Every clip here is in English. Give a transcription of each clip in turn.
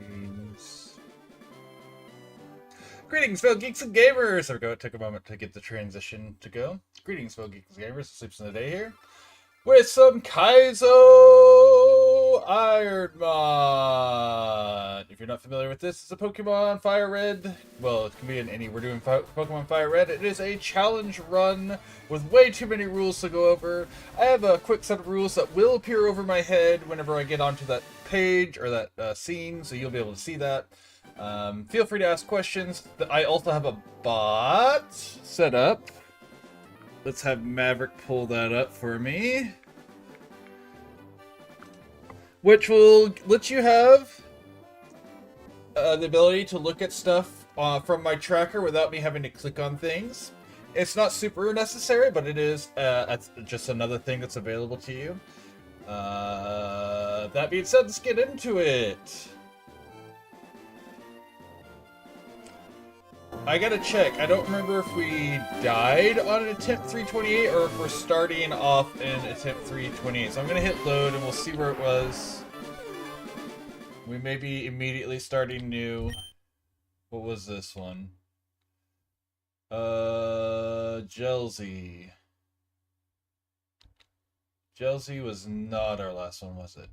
Greetings. Greetings, fellow geeks and gamers! There we go, it took a moment to get the transition to go. Greetings, fellow geeks and gamers, Sleeps in the Day here. With some Kaizo Ironmon! If you're not familiar with this, it's a Pokemon FireRed. Well, it can be in any. We're doing Pokemon FireRed. It is a challenge run with way too many rules to go over. I have a quick set of rules that will appear over my head whenever I get onto that page or that scene, so you'll be able to see that. Feel free to ask questions. I also have a bot set up. Let's have Maverick pull that up for me. Which will let you have the ability to look at stuff from my tracker without me having to click on things. It's not super necessary, but it is just another thing that's available to you. That being said, let's get into it. I gotta check. I don't remember if we died on an attempt 328 or if we're starting off in attempt 328. So I'm gonna hit load and we'll see where it was. We may be immediately starting new. What was this one? Jelzy. Jelzy was not our last one, was it?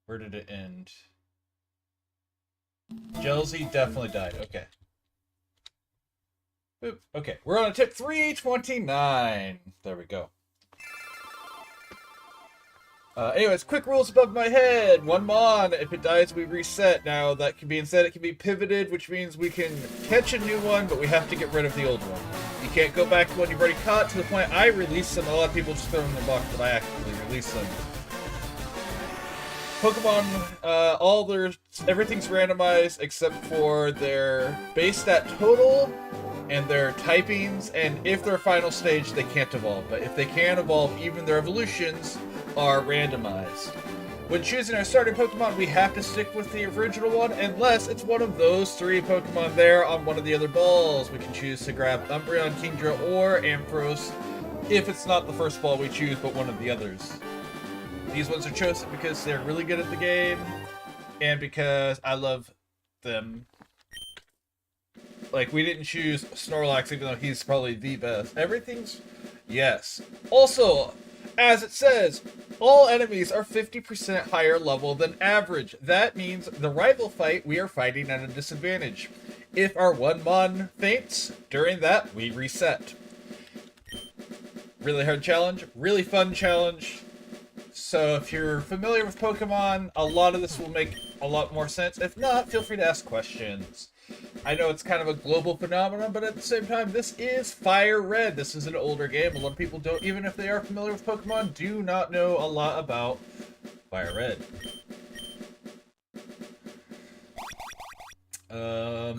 Where did it end? Jelzy definitely died. Okay. Boop. Okay, we're on tip 329. There we go. Anyways, quick rules above my head. One Mon. If it dies, we reset. Now, that can be instead, it can be pivoted, which means we can catch a new one, but we have to get rid of the old one. You can't go back to one you've already caught, to the point I release them. A lot of people just throw them in the box, but I actually release them. Pokemon, everything's randomized except for their base stat total and their typings, and if they're final stage, they can't evolve. But if they can evolve, even their evolutions are randomized. When choosing our starting Pokemon, we have to stick with the original one, unless it's one of those three Pokemon there on one of the other balls. We can choose to grab Umbreon, Kingdra, or Ampharos if it's not the first ball we choose, but one of the others. These ones are chosen because they're really good at the game, and because I love them. Like, we didn't choose Snorlax, even though he's probably the best. Everything's... Yes. Also, as it says, all enemies are 50% higher level than average. That means the rival fight, we are fighting at a disadvantage. If our one Mon faints, during that, we reset. Really hard challenge. Really fun challenge. So if you're familiar with Pokemon, a lot of this will make a lot more sense. If not, feel free to ask questions. I know it's kind of a global phenomenon, but at the same time, this is FireRed. This is an older game. A lot of people don't, even if they are familiar with Pokemon, do not know a lot about FireRed. I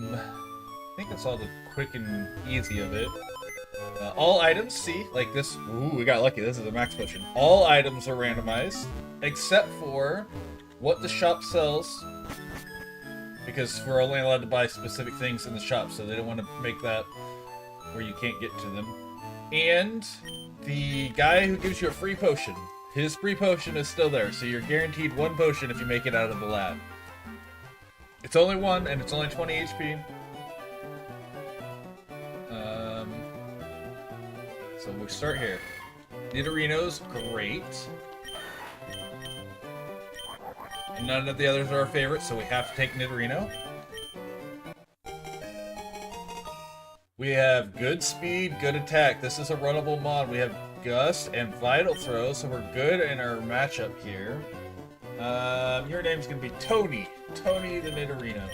think that's all the quick and easy of it. All items, see, like this, ooh, we got lucky, this is a max potion. All items are randomized, except for what the shop sells, because we're only allowed to buy specific things in the shop, so they don't want to make that where you can't get to them. And the guy who gives you a free potion, his free potion is still there, so you're guaranteed one potion if you make it out of the lab. It's only one, and it's only 20 HP. So we'll start here. Nidorino's great. None of the others are our favorite, so we have to take Nidorino. We have good speed, good attack. This is a runnable mod. We have Gust and Vital Throw, so we're good in our matchup here. Your name's gonna be Tony. Tony the Nidorino.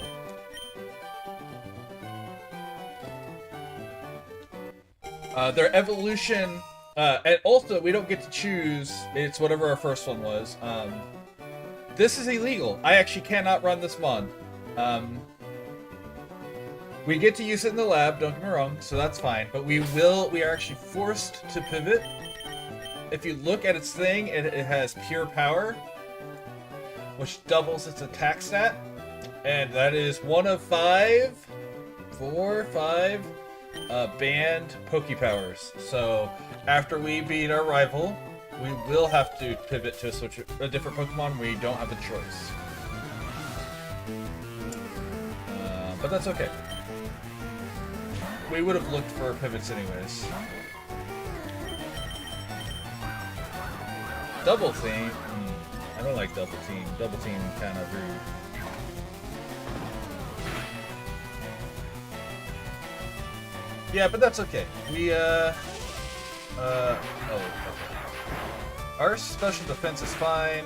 Their evolution, and also we don't get to choose, it's whatever our first one was. This is illegal. I actually cannot run this mod. We get to use it in the lab, don't get me wrong, so that's fine, but we are actually forced to pivot. If you look at its thing, it has pure power, which doubles its attack stat, and that is one of 5 banned Pokepowers. So after we beat our rival, we will have to pivot to a different Pokemon. We don't have a choice. but that's okay. We would have looked for pivots anyways. Double team? I don't like double team. Double team kind of rude. Yeah, but that's okay. We, oh, okay. Our special defense is fine.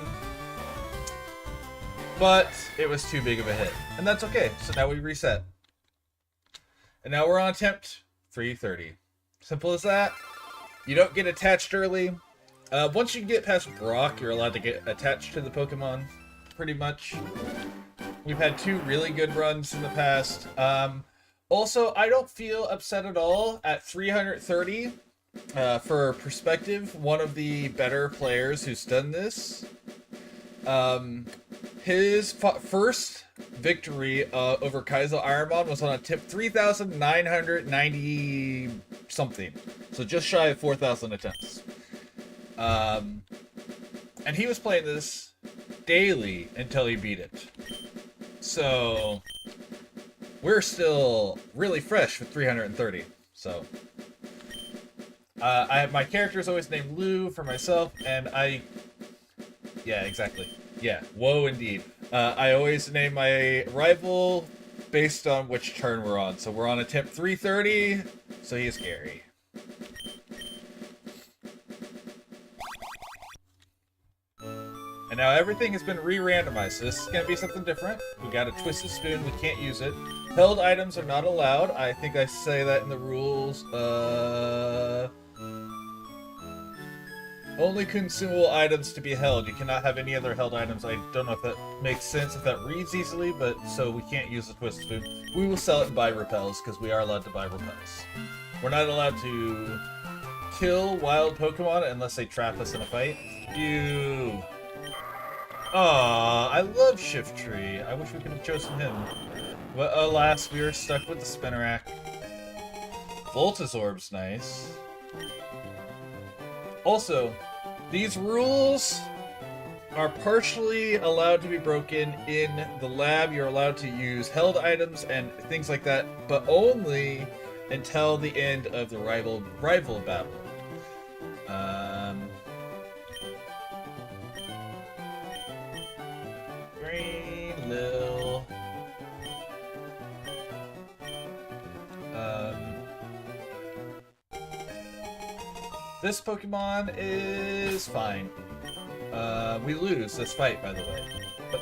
But it was too big of a hit. And that's okay. So now we reset. And now we're on attempt 330. Simple as that. You don't get attached early. Once you get past Brock, you're allowed to get attached to the Pokemon, pretty much. We've had 2 really good runs in the past. Also, I don't feel upset at all at 330. For perspective, one of the better players who's done this, his first victory over Kaizo Ironmon was on a tip 3,990 something. So just shy of 4,000 attempts. And he was playing this daily until he beat it. So we're still really fresh with 330. So my character is always named Lou for myself, and yeah, exactly. Yeah, whoa, indeed. I always name my rival based on which turn we're on. So we're on attempt 330, so he's scary. And now everything has been re-randomized, so this is going to be something different. We got a Twisted Spoon, we can't use it. Held items are not allowed. I think I say that in the rules. Only consumable items to be held. You cannot have any other held items. I don't know if that makes sense, if that reads easily, but so we can't use the Twisted Spoon. We will sell it and buy repels, because we are allowed to buy repels. We're not allowed to kill wild Pokemon unless they trap us in a fight. You. Aw, I love Shiftry. I wish we could have chosen him. But alas, we are stuck with the Spinarak. Voltazorb's nice. Also, these rules are partially allowed to be broken in the lab. You're allowed to use held items and things like that, but only until the end of the rival battle. Green Lil. This Pokemon is fine. We lose this fight, by the way, but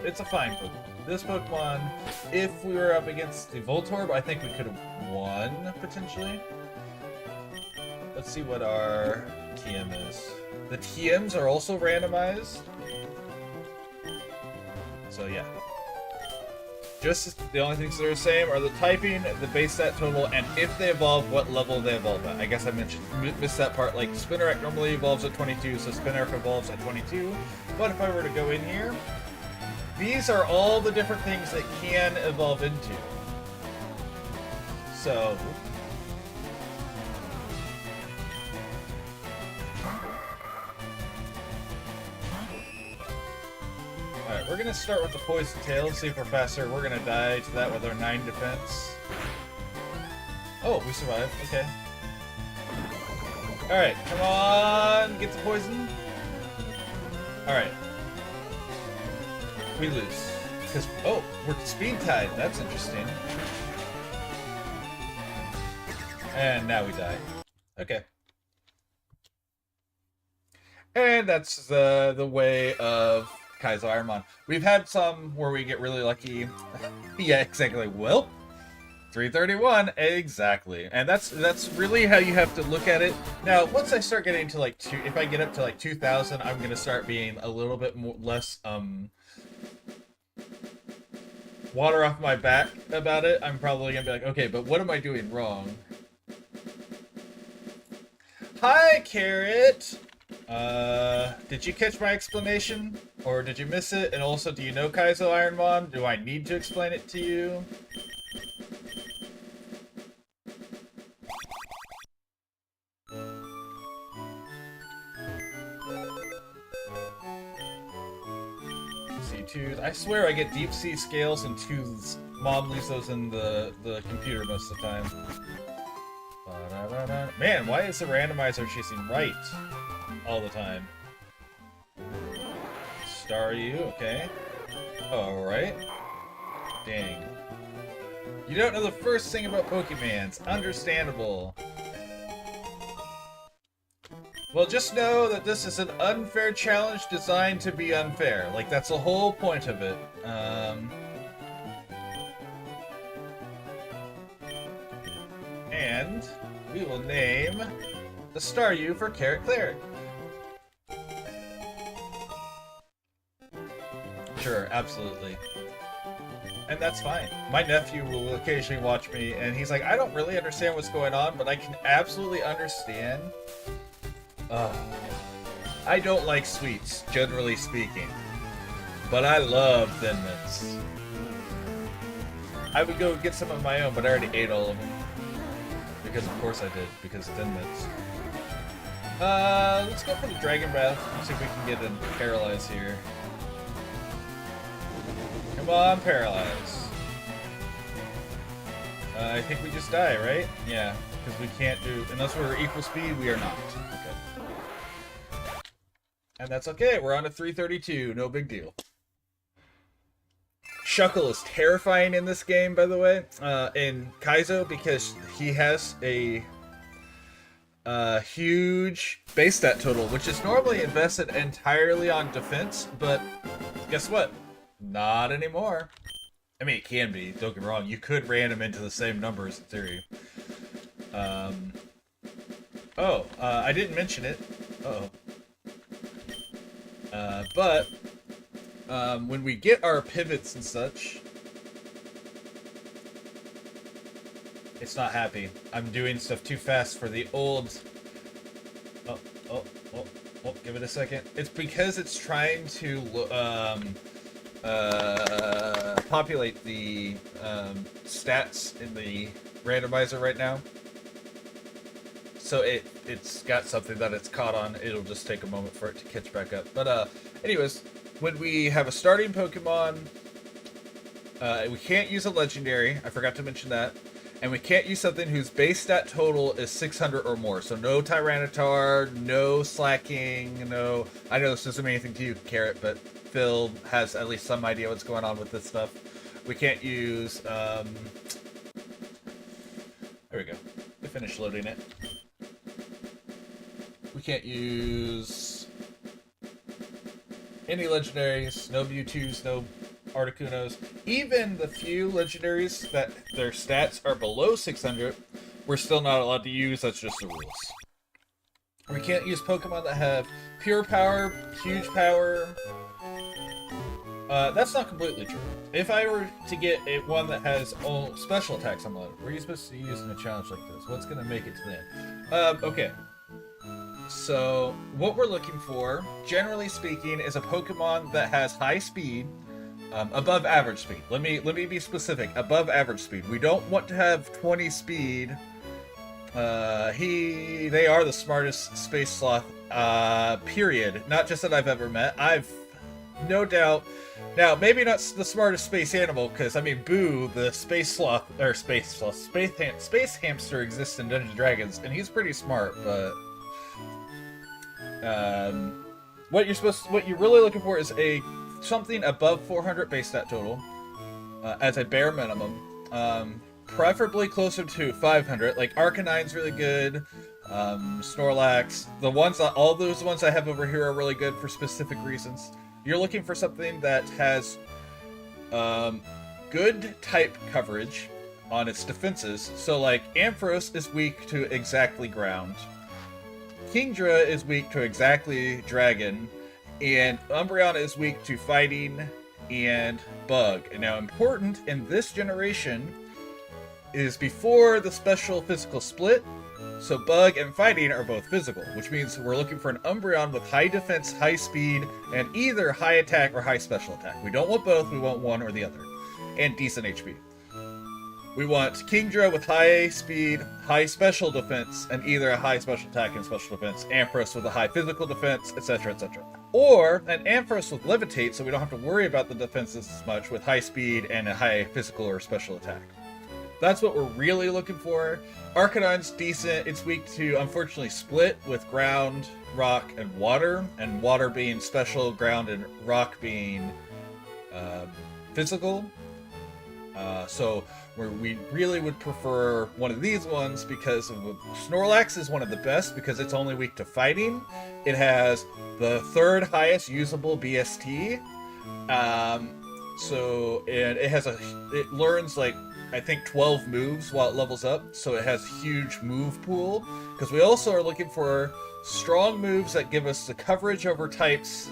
it's a fine Pokemon. This Pokemon, if we were up against the Voltorb, I think we could have won, potentially. Let's see what our TM is. The TMs are also randomized. So yeah. Just the only things that are the same are the typing, the base stat total, and if they evolve, what level they evolve at. I guess I missed that part. Like, Spinarak normally evolves at 22, so Spinarak evolves at 22. But if I were to go in here, these are all the different things that can evolve into. So alright, we're gonna start with the Poison Tail, see if we're faster. We're gonna die to that with our 9 defense. Oh, we survived. Okay. Alright, come on! Get the poison. Alright. We lose. Because, oh, we're speed tied. That's interesting. And now we die. Okay. And that's the way of Kaizo Ironmon. We've had some where we get really lucky. Yeah, exactly. Well, 331, exactly. And that's really how you have to look at it. Now, once I start getting to like if I get up to like 2,000, I'm gonna start being a little bit less water off my back about it. I'm probably gonna be like, okay, but what am I doing wrong? Hi, Carrot. Did you catch my explanation? Or did you miss it? And also, do you know Kaizo Ironmon? Do I need to explain it to you? C2s. I swear I get deep sea scales and Mom leaves those in the computer most of the time. Ba-da-da-da. Man, why is the randomizer chasing right all the time? Star you, okay. Alright. Dang. You don't know the first thing about Pokemans. Understandable. Well, just know that this is an unfair challenge designed to be unfair. Like, that's the whole point of it. And we will name the Staryu for Carrot Cleric. Sure, absolutely. And that's fine. My nephew will occasionally watch me, and he's like, I don't really understand what's going on, but I can absolutely understand. I don't like sweets, generally speaking. But I love Thin Mints. I would go get some of my own, but I already ate all of them. Because of course I did, because Thin Mints. Let's go for the Dragon Breath. See if we can get a Paralyze here. Come on, Paralyze. I think we just die, right? Yeah, because we can't do... Unless we're equal speed, we are not. Okay. And that's okay, we're on to 332, no big deal. Shuckle is terrifying in this game, by the way, in Kaizo, because he has a huge base stat total, which is normally invested entirely on defense, but guess what? Not anymore. I mean, it can be, don't get me wrong, you could random into the same numbers in theory. I didn't mention it. But when we get our pivots and such, it's not happy. I'm doing stuff too fast for the old... give it a second. It's because it's trying to populate the stats in the randomizer right now. So it's got something that it's caught on. It'll just take a moment for it to catch back up. But anyways, when we have a starting Pokemon, we can't use a legendary. I forgot to mention that. And we can't use something whose base stat total is 600 or more. So no Tyranitar, no Slacking, no... I know this doesn't mean anything to you, Carrot, but Phil has at least some idea what's going on with this stuff. We can't use... There we go. We finished loading it. We can't use any legendaries, no Mewtwo's, no Articunos. Even the few legendaries that their stats are below 600, we're still not allowed to use. That's just the rules. We can't use Pokemon that have pure power, huge power. That's not completely true. If I were to get one that has all special attacks, I'm allowed. What are you supposed to use in a challenge like this? What's going to make it to the end? Okay. So, what we're looking for, generally speaking, is a Pokemon that has high speed, above average speed. Let me be specific. Above average speed. We don't want to have 20 speed. They are the smartest space sloth, period. Not just that I've ever met. I've no doubt. Now, maybe not the smartest space animal, because, I mean, Boo, the space sloth, or space hamster exists in Dungeons & Dragons, and he's pretty smart, but... what you're really looking for is something above 400 base stat total, as a bare minimum. Preferably closer to 500. Like Arcanine's really good. Snorlax. All those ones I have over here are really good for specific reasons. You're looking for something that has good type coverage on its defenses. So like Ampharos is weak to exactly ground. Kingdra is weak to exactly dragon, and Umbreon is weak to fighting and bug. And now important in this generation is before the special physical split, so bug and fighting are both physical, which means we're looking for an Umbreon with high defense, high speed, and either high attack or high special attack. We don't want both, we want one or the other. And decent HP. We want Kingdra with high speed, high special defense, and either a high special attack and special defense, Ampharos with a high physical defense, etc., etc. Or an Ampharos with levitate, so we don't have to worry about the defenses as much, with high speed and a high physical or special attack. That's what we're really looking for. Arcanon's decent. It's weak to, unfortunately, split with ground, rock, and water being special, ground and rock being physical. So we really would prefer one of these ones because Snorlax is one of the best because it's only weak to fighting. It has the third highest usable BST. And it learns like, I think 12 moves while it levels up, so it has huge move pool. Because we also are looking for strong moves that give us the coverage over types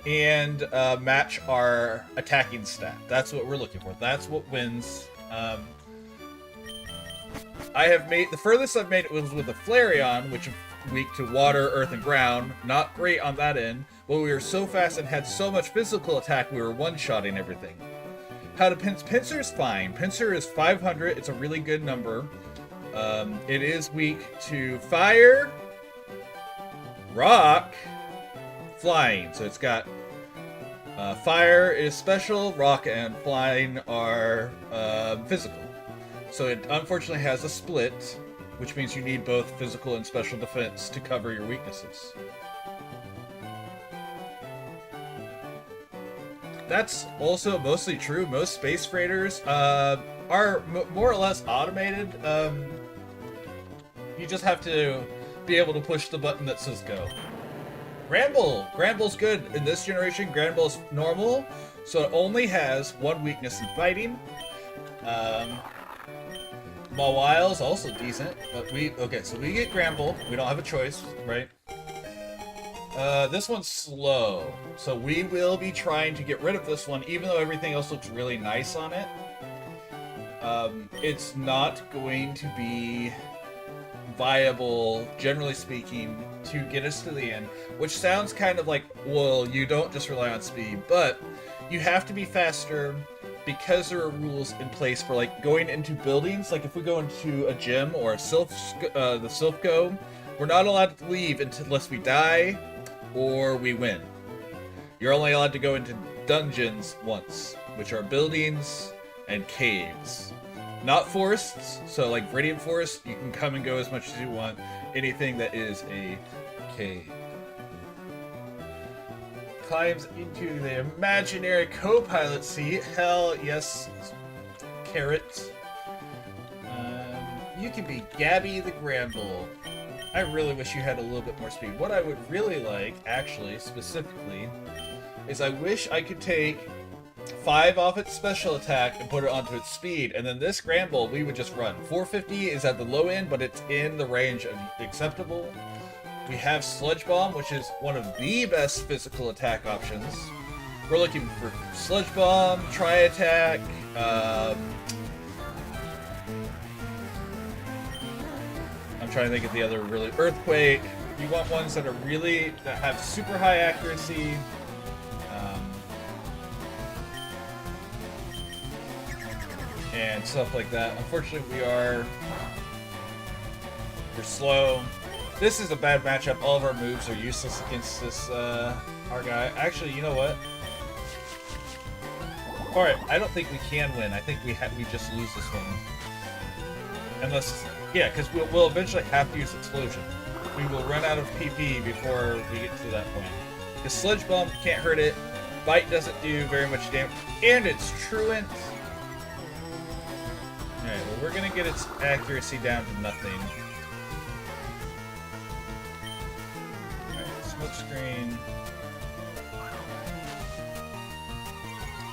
and match our attacking stat. That's what we're looking for. That's what wins. The furthest I've made it was with a Flareon, which is weak to water, earth, and ground. Not great on that end, but we were so fast and had so much physical attack we were one-shotting everything. How to Pinsir's fine. Pinsir is 500. It's a really good number. It is weak to fire, rock, flying. So it's got fire is special, rock and flying are physical. So it unfortunately has a split, which means you need both physical and special defense to cover your weaknesses. That's also mostly true. Most space freighters are more or less automated. You just have to be able to push the button that says go. Granbull's good. In this generation, Granbull's normal, so it only has one weakness in fighting. Mawile's also decent, but so we get Granbull. We don't have a choice, right? This one's slow, so we will be trying to get rid of this one, even though everything else looks really nice on it. It's not going to be viable, generally speaking, to get us to the end, which sounds kind of like, well, you don't just rely on speed, but you have to be faster because there are rules in place for like going into buildings. Like if we go into a gym or the Silphco, we're not allowed to leave unless we die or we win. You're only allowed to go into dungeons once, which are buildings and caves. Not forests, so like Radiant Forest, you can come and go as much as you want. Anything that is a cave. Climbs into the imaginary co-pilot seat. Hell yes, Carrot. You can be Gabby the Granbull. I really wish you had a little bit more speed. What I would really like, actually, specifically, is I wish I could take 5 off its special attack and put it onto its speed, and then this Granbull, we would just run. 450 is at the low end, but it's in the range of acceptable. We have Sludge Bomb, which is one of the best physical attack options. We're looking for Sludge Bomb, Tri-Attack, I'm trying to think of the other really... Earthquake. You want ones that have super high accuracy. And stuff like that. Unfortunately, we're slow. This is a bad matchup. All of our moves are useless against this, our guy. Actually, you know what? Alright, I don't think we can win. I think we just lose this one. Unless, yeah, because we'll eventually have to use Explosion. We will run out of PP before we get to that point. The Sludge Bomb can't hurt it. Bite doesn't do very much damage. And it's Truant. Alright, well, we're gonna get its accuracy down to nothing. Alright, smoke screen.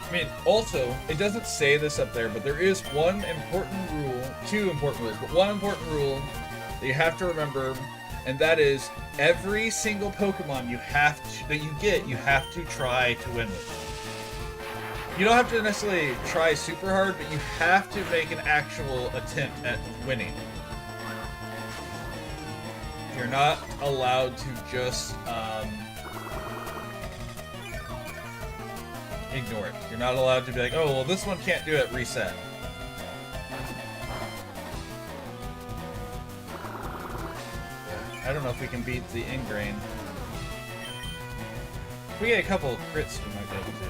I mean, also, it doesn't say this up there, but there is one important rule, 2 important rules, but one important rule that you have to remember, and that is every single Pokemon you have to try to win with. You don't have to necessarily try super hard, but you have to make an actual attempt at winning. You're not allowed to just ignore it. You're not allowed to be like, oh, well, this one can't do it, reset. I don't know if we can beat the ingrain. If we get a couple of crits, we might be able to.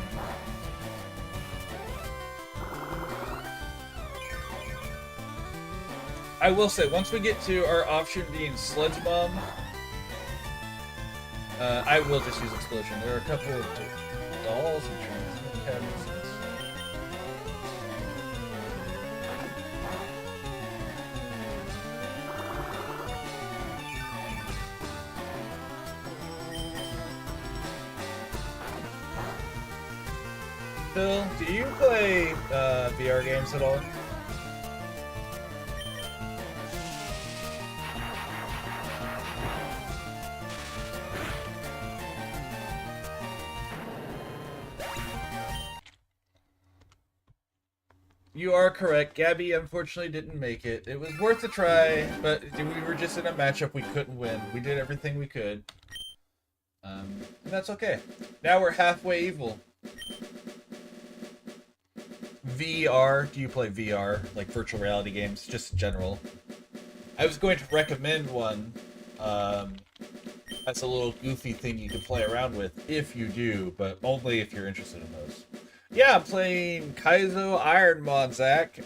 I will say, once we get to our option being Sludge Bomb, I will just use Explosion. There are a couple of dolls and transmit cabinets. Phil, do you play VR games at all? You are correct. Gabby unfortunately didn't make it. It was worth a try, but we were just in a matchup we couldn't win. We did everything we could. And that's okay. Now we're halfway evil. VR. Do you play VR? Like virtual reality games? Just in general. I was going to recommend one. That's a little goofy thing you can play around with if you do, but only if you're interested in those. Yeah, I'm playing Kaizo Ironmon, Zach.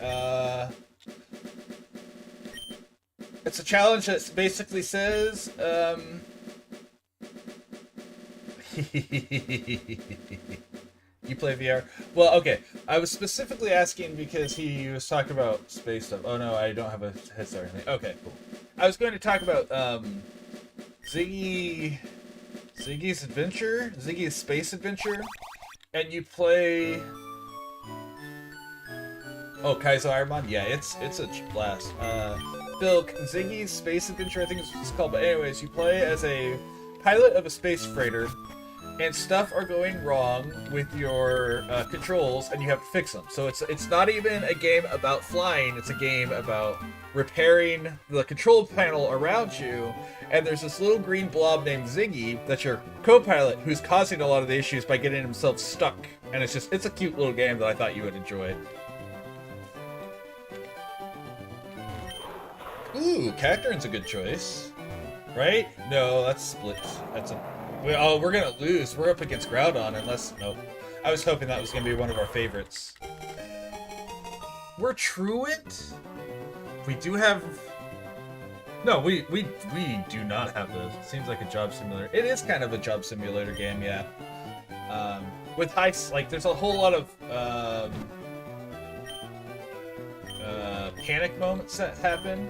It's a challenge that basically says, You play VR? Well, okay. I was specifically asking because he was talking about space stuff. Oh no, I don't have a headset or anything. Okay, cool. I was going to talk about, Ziggy's Adventure? Ziggy's Space Adventure? And you play... Oh, Kaizo Ironmon? Yeah, it's a blast. Phil, Ziggy's Space Adventure, I think it's called. But anyways, you play as a pilot of a space freighter, and stuff are going wrong with your controls, and you have to fix them. So it's not even a game about flying, it's a game about repairing the control panel around you, and there's this little green blob named Ziggy that's your co-pilot who's causing a lot of the issues by getting himself stuck. And it's a cute little game that I thought you would enjoy. Ooh, Cacturin's a good choice. Right? No, that's split. We're gonna lose. We're up against Groudon unless... Nope. I was hoping that was gonna be one of our favorites. We're Truant? We do have... No, we do not have those. It seems like a job simulator. It is kind of a job simulator game, yeah. With high... Like, there's a whole lot of... panic moments that happen.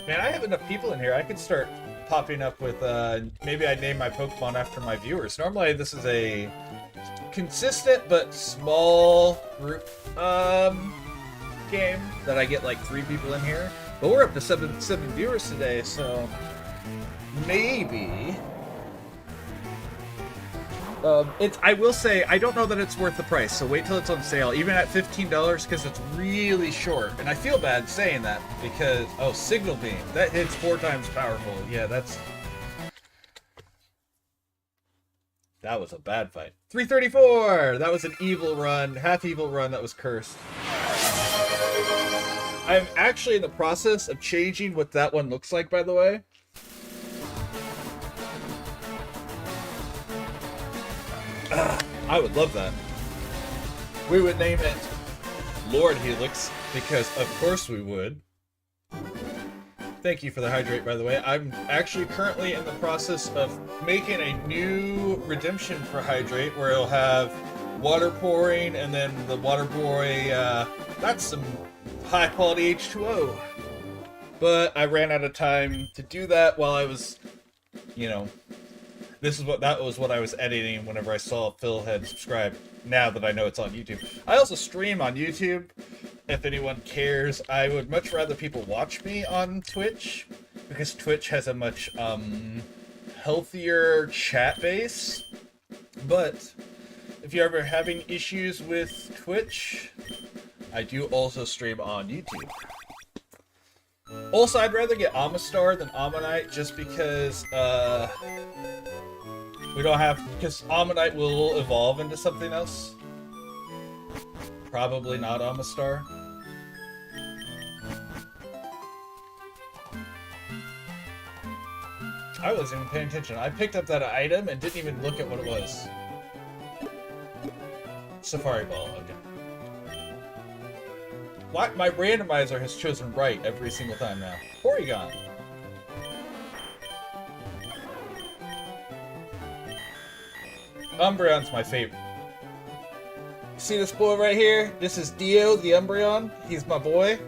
Man, I have enough people in here. I could start popping up with, maybe I name my Pokemon after my viewers. Normally, this is a consistent but small group, game that I get like 3 people in here. But we're up to seven viewers today, so maybe... I will say, I don't know that it's worth the price, so wait till it's on sale, even at $15, because it's really short. And I feel bad saying that, because... Oh, Signal Beam. That hits 4 times powerful. Yeah, that's... That was a bad fight. 334! That was an evil run, half-evil run that was cursed. I'm actually in the process of changing what that one looks like, by the way. I would love that. We would name it Lord Helix, because of course we would. Thank you for the hydrate, by the way. I'm actually currently in the process of making a new redemption for hydrate, where it'll have water pouring, and then the water boy, that's some high quality H2O. But I ran out of time to do that while I was, you know... That was what I was editing whenever I saw Phil had subscribed, now that I know it's on YouTube. I also stream on YouTube, if anyone cares. I would much rather people watch me on Twitch, because Twitch has a much, healthier chat base. But, if you're ever having issues with Twitch, I do also stream on YouTube. Also, I'd rather get Amistar than Ammonite, just because, we don't have... Because Ammonite will evolve into something else. Probably not Amistar. I wasn't even paying attention. I picked up that item and didn't even look at what it was. Safari Ball, okay. Why? My randomizer has chosen right every single time now. Porygon. Umbreon's my favorite. See this boy right here? This is Dio, the Umbreon. He's my boy.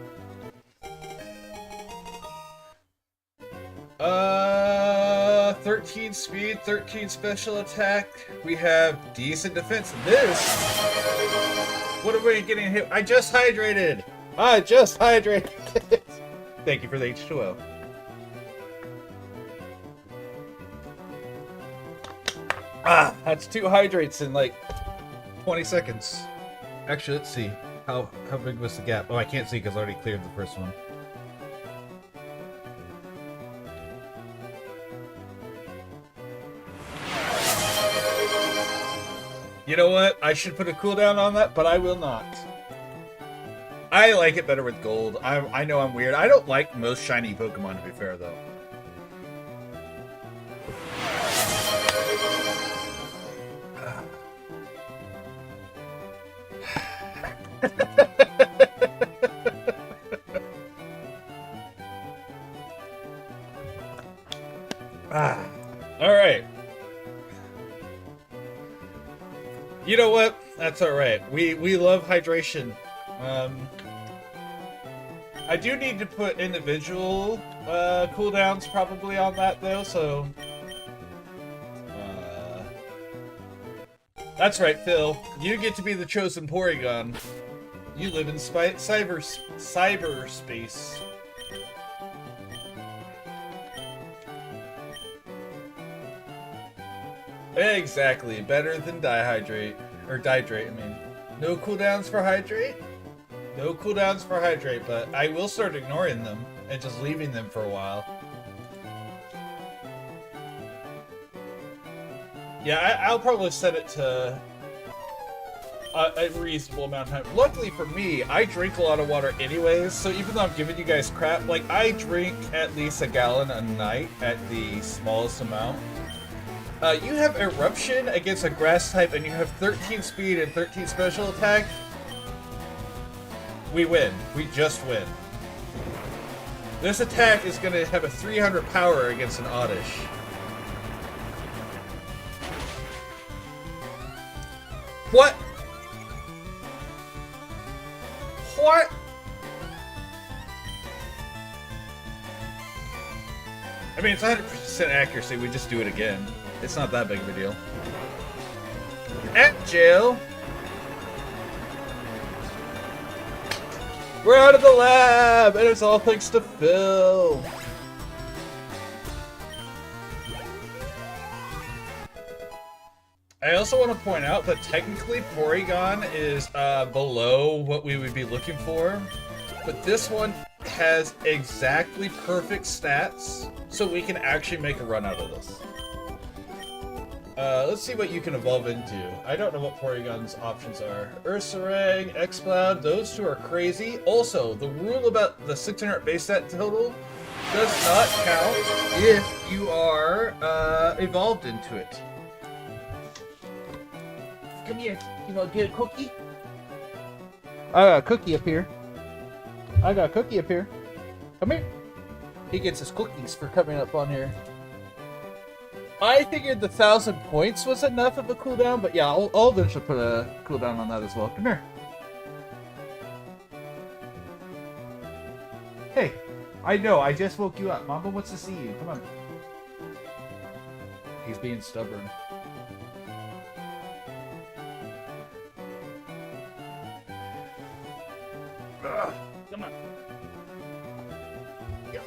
13 speed, 13 special attack. We have decent defense. This... What are we getting hit? I just hydrated! I just hydrated! Thank you for the H2O. Ah, that's 2 hydrates in like 20 seconds. Actually, let's see. How big was the gap? Oh, I can't see because I already cleared the first one. You know what? I should put a cooldown on that, but I will not. I like it better with gold. I know I'm weird. I don't like most shiny Pokemon, to be fair, though. Alright. You know what? That's alright. We love hydration. I do need to put individual cooldowns probably on that, though, so... That's right, Phil. You get to be the chosen Porygon. You live in cyberspace. Exactly. Better than Dihydrate. Or Dihydrate, I mean. No cooldowns for Hydrate? No cooldowns for Hydrate, but I will start ignoring them and just leaving them for a while. Yeah, I'll probably set it to a reasonable amount of time. Luckily for me, I drink a lot of water anyways, so even though I'm giving you guys crap, like, I drink at least a gallon a night at the smallest amount. You have Eruption against a grass type, and you have 13 speed and 13 special attack. We win. We just win. This attack is going to have a 300 power against an Oddish. What? What? I mean, it's 100% accuracy. We just do it again. It's not that big of a deal. At jail. We're out of the lab, and it's all thanks to Phil. I also want to point out that technically Porygon is below what we would be looking for, but this one has exactly perfect stats, so we can actually make a run out of this. Let's see what you can evolve into. I don't know what Porygon's options are. Ursaring, X-Cloud, those two are crazy. Also, the rule about the 600 base stat total does not count if you are evolved into it. Come here. You want to get a cookie? I got a cookie up here. Come here. He gets his cookies for coming up on here. I figured the 1,000 points was enough of a cooldown, but yeah, I'll eventually put a cooldown on that as well. Come here. Hey, I know, I just woke you up. Mama wants to see you. Come on. He's being stubborn. Come on. Yeah.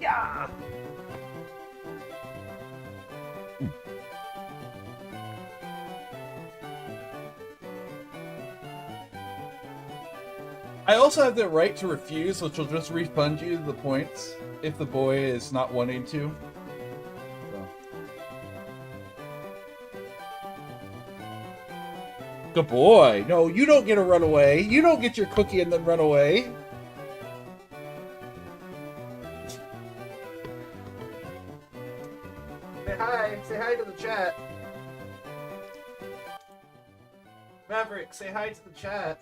Yeah. I also have the right to refuse, which will just refund you the points if the boy is not wanting to. So. Good boy. No, you don't get to run away. You don't get your cookie and then run away. Say hi. Say hi to the chat. Maverick, say hi to the chat.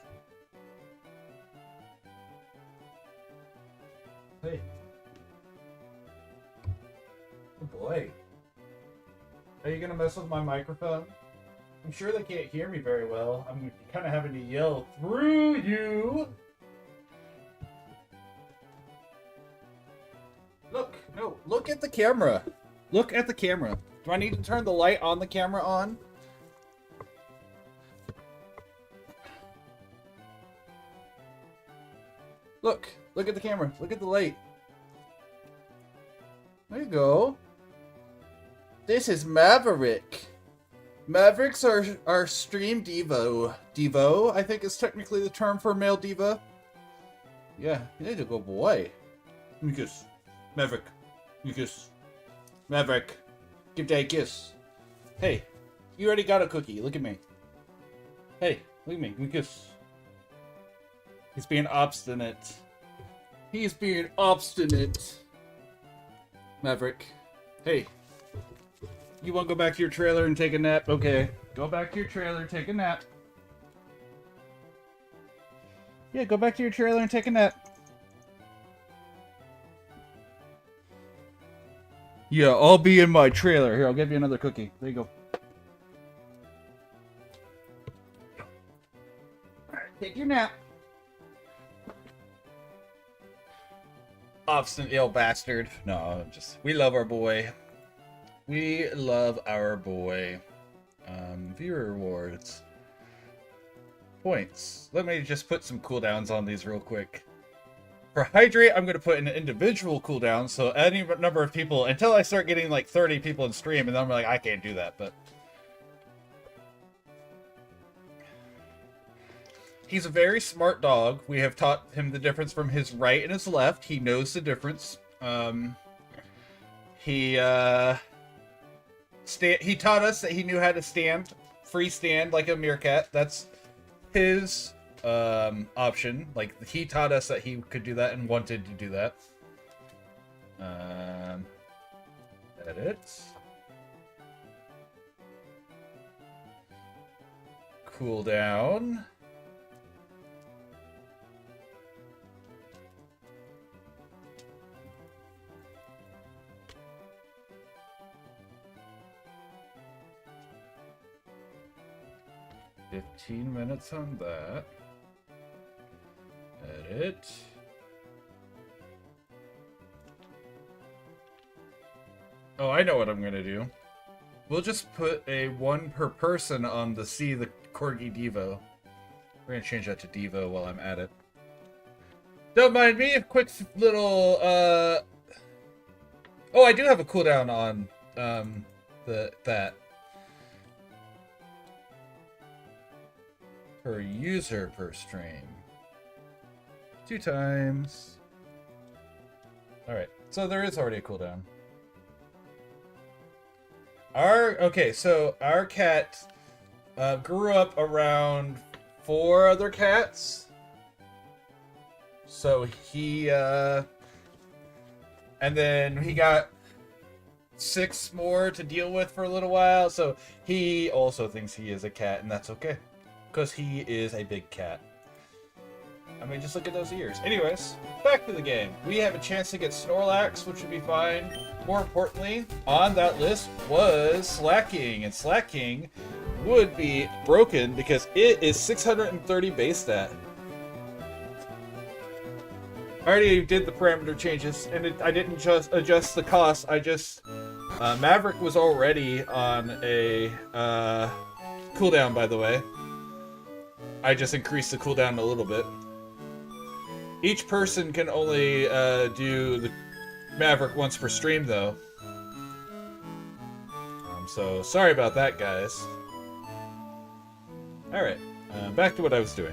Hey. Good boy. Are you gonna mess with my microphone? I'm sure they can't hear me very well. I'm kind of having to yell through you. Look, no, look at the camera. Look at the camera. Do I need to turn the light on the camera on? Look at the camera. Look at the light. There you go. This is Maverick. Maverick's our stream Devo. Devo, I think is technically the term for male diva. Yeah, you need to go boy. Give me a kiss. Maverick. Give me a kiss. Maverick. Give Dad a kiss. Hey, you already got a cookie. Look at me. Hey, look at me. Give me a kiss. He's being obstinate. He's being obstinate. Maverick. Hey. You want to go back to your trailer and take a nap? Okay. Go back to your trailer, take a nap. Yeah, go back to your trailer and take a nap. Yeah, I'll be in my trailer. Here, I'll give you another cookie. There you go. Alright, take your nap. Obstinate ill bastard. No, we love our boy. We love our boy. Viewer rewards. Points. Let me just put some cooldowns on these real quick. For Hydrate, I'm going to put an individual cooldown, so any number of people, until I start getting like 30 people in stream, and then I'm like, I can't do that, but... He's a very smart dog. We have taught him the difference from his right and his left. He knows the difference. He taught us that he knew how to freestand like a meerkat. That's his option. Like, he taught us that he could do that and wanted to do that. Edit. Cooldown. $15 minutes on that. Edit. Oh, I know what I'm gonna do. We'll just put a 1 per person on the Corgi Devo. We're gonna change that to Devo while I'm at it. Don't mind me, a quick little, Oh, I do have a cooldown on, that. Per user per stream. 2 times. Alright, so there is already a cooldown. Okay, so our cat grew up around 4 other cats. So he, and then he got 6 more to deal with for a little while, so he also thinks he is a cat, and that's okay. Because he is a big cat. I mean, just look at those ears. Anyways, back to the game. We have a chance to get Snorlax, which would be fine. More importantly, on that list was Slacking. And Slacking would be broken because it is 630 base stat. I already did the parameter changes, and I didn't just adjust the cost. I just... Maverick was already on a cooldown, by the way. I just increased the cooldown a little bit. Each person can only do the Maverick once per stream, though. So, sorry about that, guys. Alright, back to what I was doing.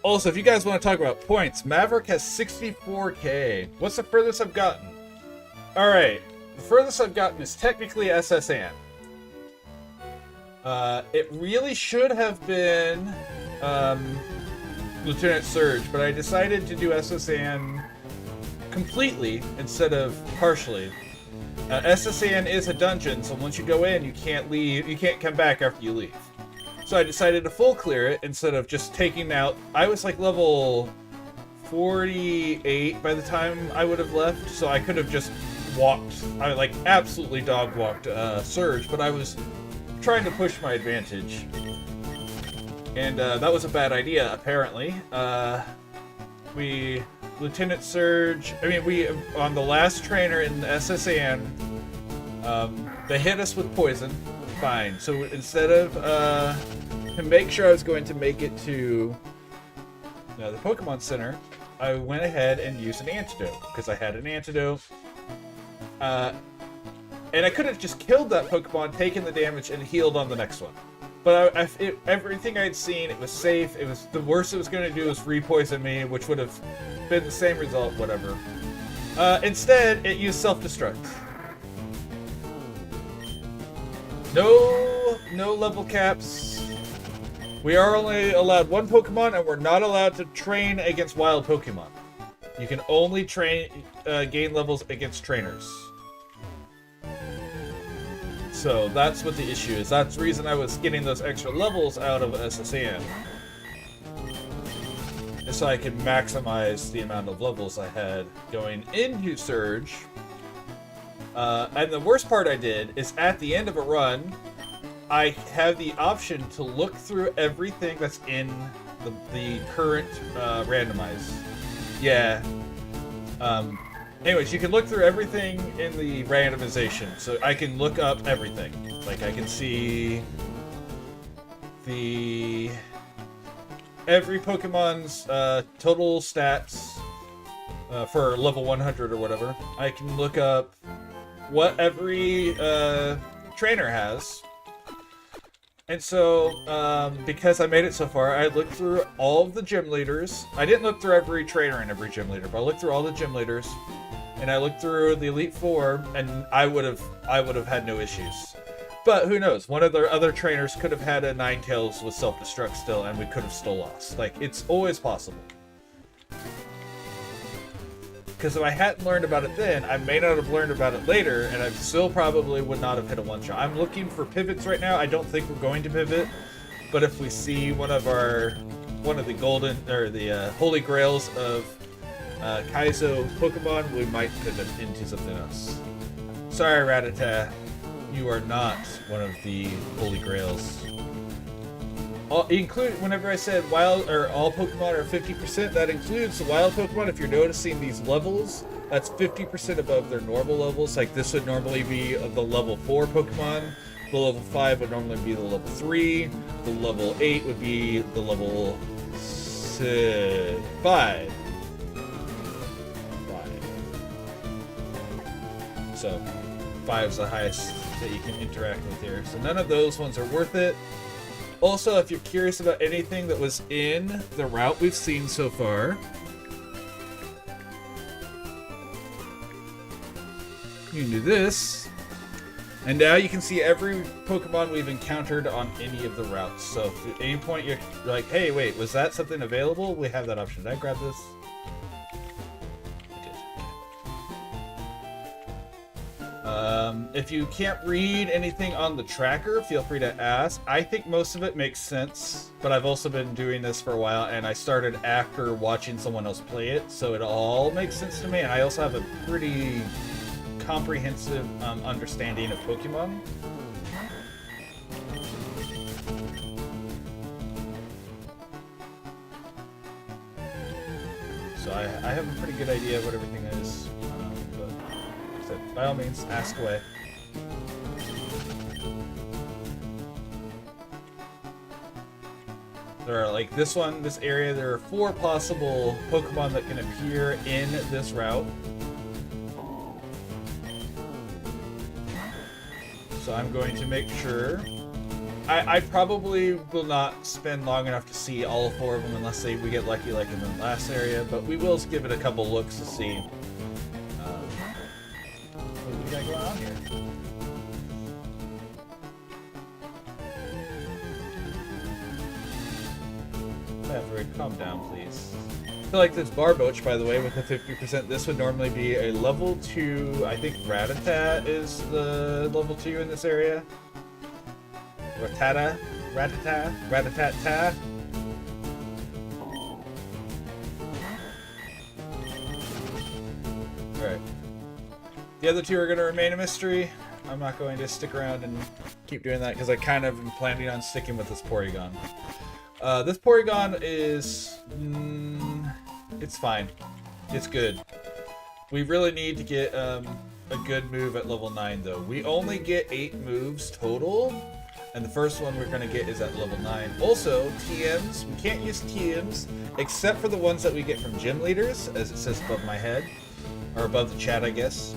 Also, if you guys want to talk about points, Maverick has 64k. What's the furthest I've gotten? Alright, the furthest I've gotten is technically SSN. It really should have been Lieutenant Surge, but I decided to do SSN completely instead of partially. SSN is a dungeon, so once you go in, you can't leave. You can't come back after you leave. So I decided to full clear it instead of just taking out. I was like level 48 by the time I would have left, so I could have just walked. I like absolutely dog walked Surge, but I was trying to push my advantage, and that was a bad idea apparently. Lieutenant Surge, we on the last trainer in the SSN, they hit us with poison. Fine. So instead of to make sure I was going to make it to the Pokemon Center, I went ahead and used an antidote because I had an antidote. And I could have just killed that Pokemon, taken the damage, and healed on the next one. But everything I'd seen, it was safe. It was the worst it was going to do was re-poison me, which would have been the same result, whatever. Instead, it used self-destruct. No level caps. We are only allowed one Pokemon, and we're not allowed to train against wild Pokemon. You can only gain levels against trainers. So that's what the issue is. That's the reason I was getting those extra levels out of SSN. So I could maximize the amount of levels I had going into Surge. And the worst part I did is at the end of a run, I have the option to look through everything that's in the current randomized. Yeah. Anyways, you can look through everything in the randomization, so I can look up everything. Like, I can see every Pokemon's total stats for level 100 or whatever. I can look up what every trainer has. And so, because I made it so far, I looked through all of the gym leaders. I didn't look through every trainer and every gym leader, but I looked through all the gym leaders. And I looked through the Elite Four, and I would have had no issues. But who knows? One of the other trainers could have had a Ninetales with self-destruct still, and we could have still lost. Like, it's always possible. Because if I hadn't learned about it then, I may not have learned about it later, and I still probably would not have hit a one-shot. I'm looking for pivots right now. I don't think we're going to pivot, but if we see one of the golden or the holy grails of Kaizo Pokemon, we might pivot into something else. Sorry, Rattata, you are not one of the holy grails. Whenever I said wild or all Pokemon are 50%, that includes the wild Pokemon. If you're noticing these levels, that's 50% above their normal levels. Like, this would normally be the level 4 Pokemon. The level 5 would normally be the level 3. The level 8 would be the level 5. So 5 is the highest that you can interact with here. So none of those ones are worth it. Also, if you're curious about anything that was in the route we've seen so far, you can do this. And now you can see every Pokemon we've encountered on any of the routes. So if at any point you're like, hey, wait, was that something available? We have that option. Did I grab this? If you can't read anything on the tracker, feel free to ask. I think most of it makes sense, but I've also been doing this for a while, and I started after watching someone else play it, so it all makes sense to me, and I also have a pretty comprehensive understanding of Pokemon. So I have a pretty good idea of what everything is. So by all means, ask away. There are, like, this area, there are 4 possible Pokemon that can appear in this route. So I'm going to make sure. I probably will not spend long enough to see all 4 of them unless we get lucky like in the last area, but we will give it a couple looks to see what we got going on here. FireRed, calm down, please. So like this Barboach, by the way, with the 50%, this would normally be a level 2, I think Rattata is the level 2 in this area. Rattata? Ratatata? Alright. The other two are going to remain a mystery. I'm not going to stick around and keep doing that because I kind of am planning on sticking with this Porygon. This Porygon is... it's fine. It's good. We really need to get a good move at level 9, though. We only get 8 moves total, and the first one we're going to get is at level 9. Also, TMs. We can't use TMs, except for the ones that we get from gym leaders, as it says above my head. Or above the chat, I guess.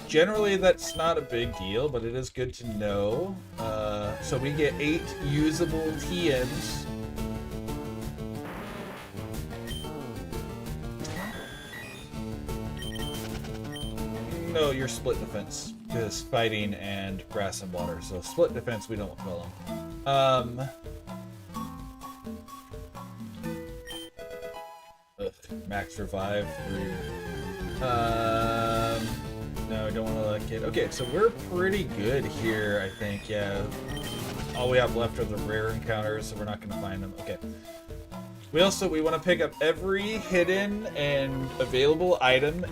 Generally, that's not a big deal, but it is good to know. So we get 8 usable TMs. No, you're split defense. Because fighting and grass and water. So split defense, we don't kill them. Max revive through... no, I don't want to let it. Okay, so we're pretty good here, I think, yeah. All we have left are the rare encounters, so we're not going to find them. Okay. We want to pick up every hidden and available item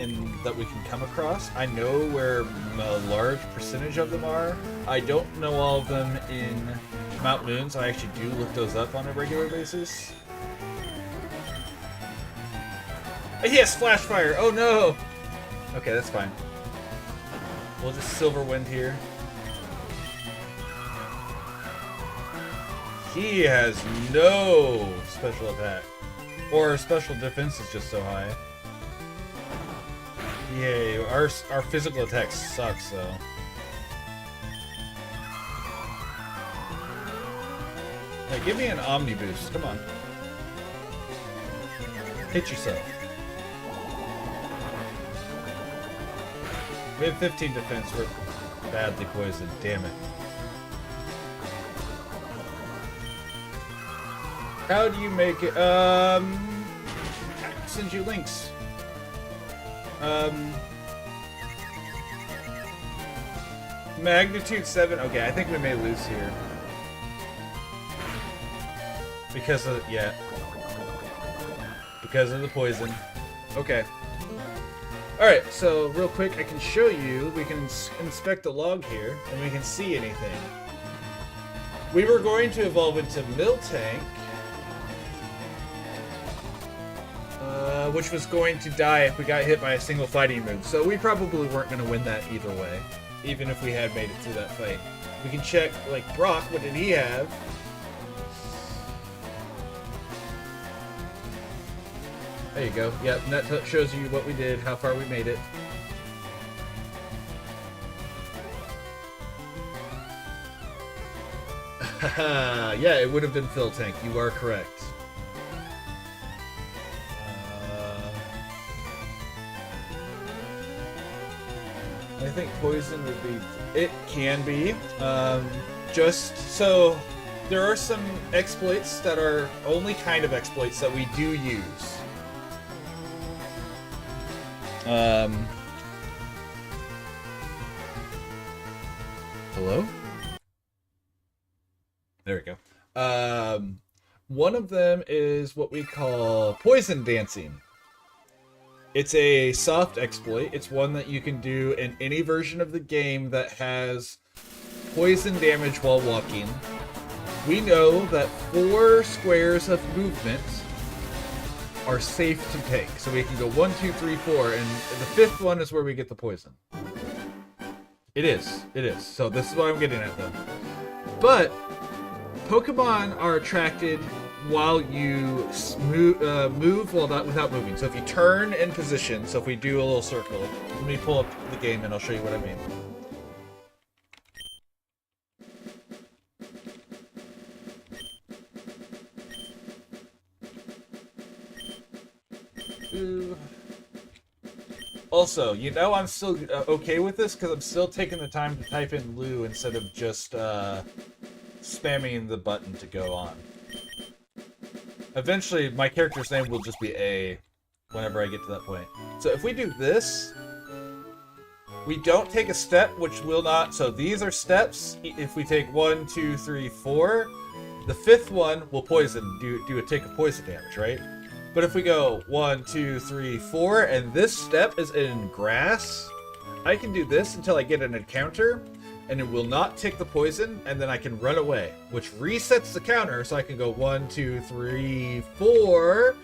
that we can come across. I know where a large percentage of them are. I don't know all of them in Mount Moon, so I actually do look those up on a regular basis. Yes, flash fire! Oh no! Okay, that's fine. We'll just Silver Wind here. He has no special attack. Or special defense is just so high. Yay, our physical attack sucks though. Hey, give me an Omni boost, come on. Hit yourself. We have 15 defense, we're badly poisoned, damn it. How do you make it? I can send you links. Magnitude 7, okay, I think we may lose here. Because of, yeah. Because of the poison. Okay. Alright, so real quick, I can show you, we can inspect the log here, and we can see anything. We were going to evolve into Miltank, which was going to die if we got hit by a single fighting move, so we probably weren't going to win that either way, even if we had made it through that fight. We can check, like, Brock, what did he have? There you go. Yep, and that shows you what we did, how far we made it. Haha, yeah, it would have been Fill Tank. You are correct. I think poison would be... It can be. Just so... There are some exploits that are only kind of exploits that we do use. Hello? There we go. One of them is what we call Poison Dancing. It's a soft exploit. It's one that you can do in any version of the game that has poison damage while walking. We know that 4 squares of movement are safe to take. So we can go 1, 2, 3, 4, and the 5th one is where we get the poison. It is. So this is what I'm getting at, though. But Pokemon are attracted while you move without moving. So if you turn in position, so if we do a little circle, let me pull up the game and I'll show you what I mean. Also, you know I'm still okay with this because I'm still taking the time to type in Lou instead of just spamming the button to go on. Eventually, my character's name will just be A whenever I get to that point. So if we do this, we don't take a step, which will not... So these are steps. If we take 1, 2, 3, 4, the 5th one will poison, do a tick of poison damage, right? But if we go 1, 2, 3, 4, and this step is in grass, I can do this until I get an encounter, and it will not tick the poison, and then I can run away, which resets the counter, so I can go 1, 2, 3, 4,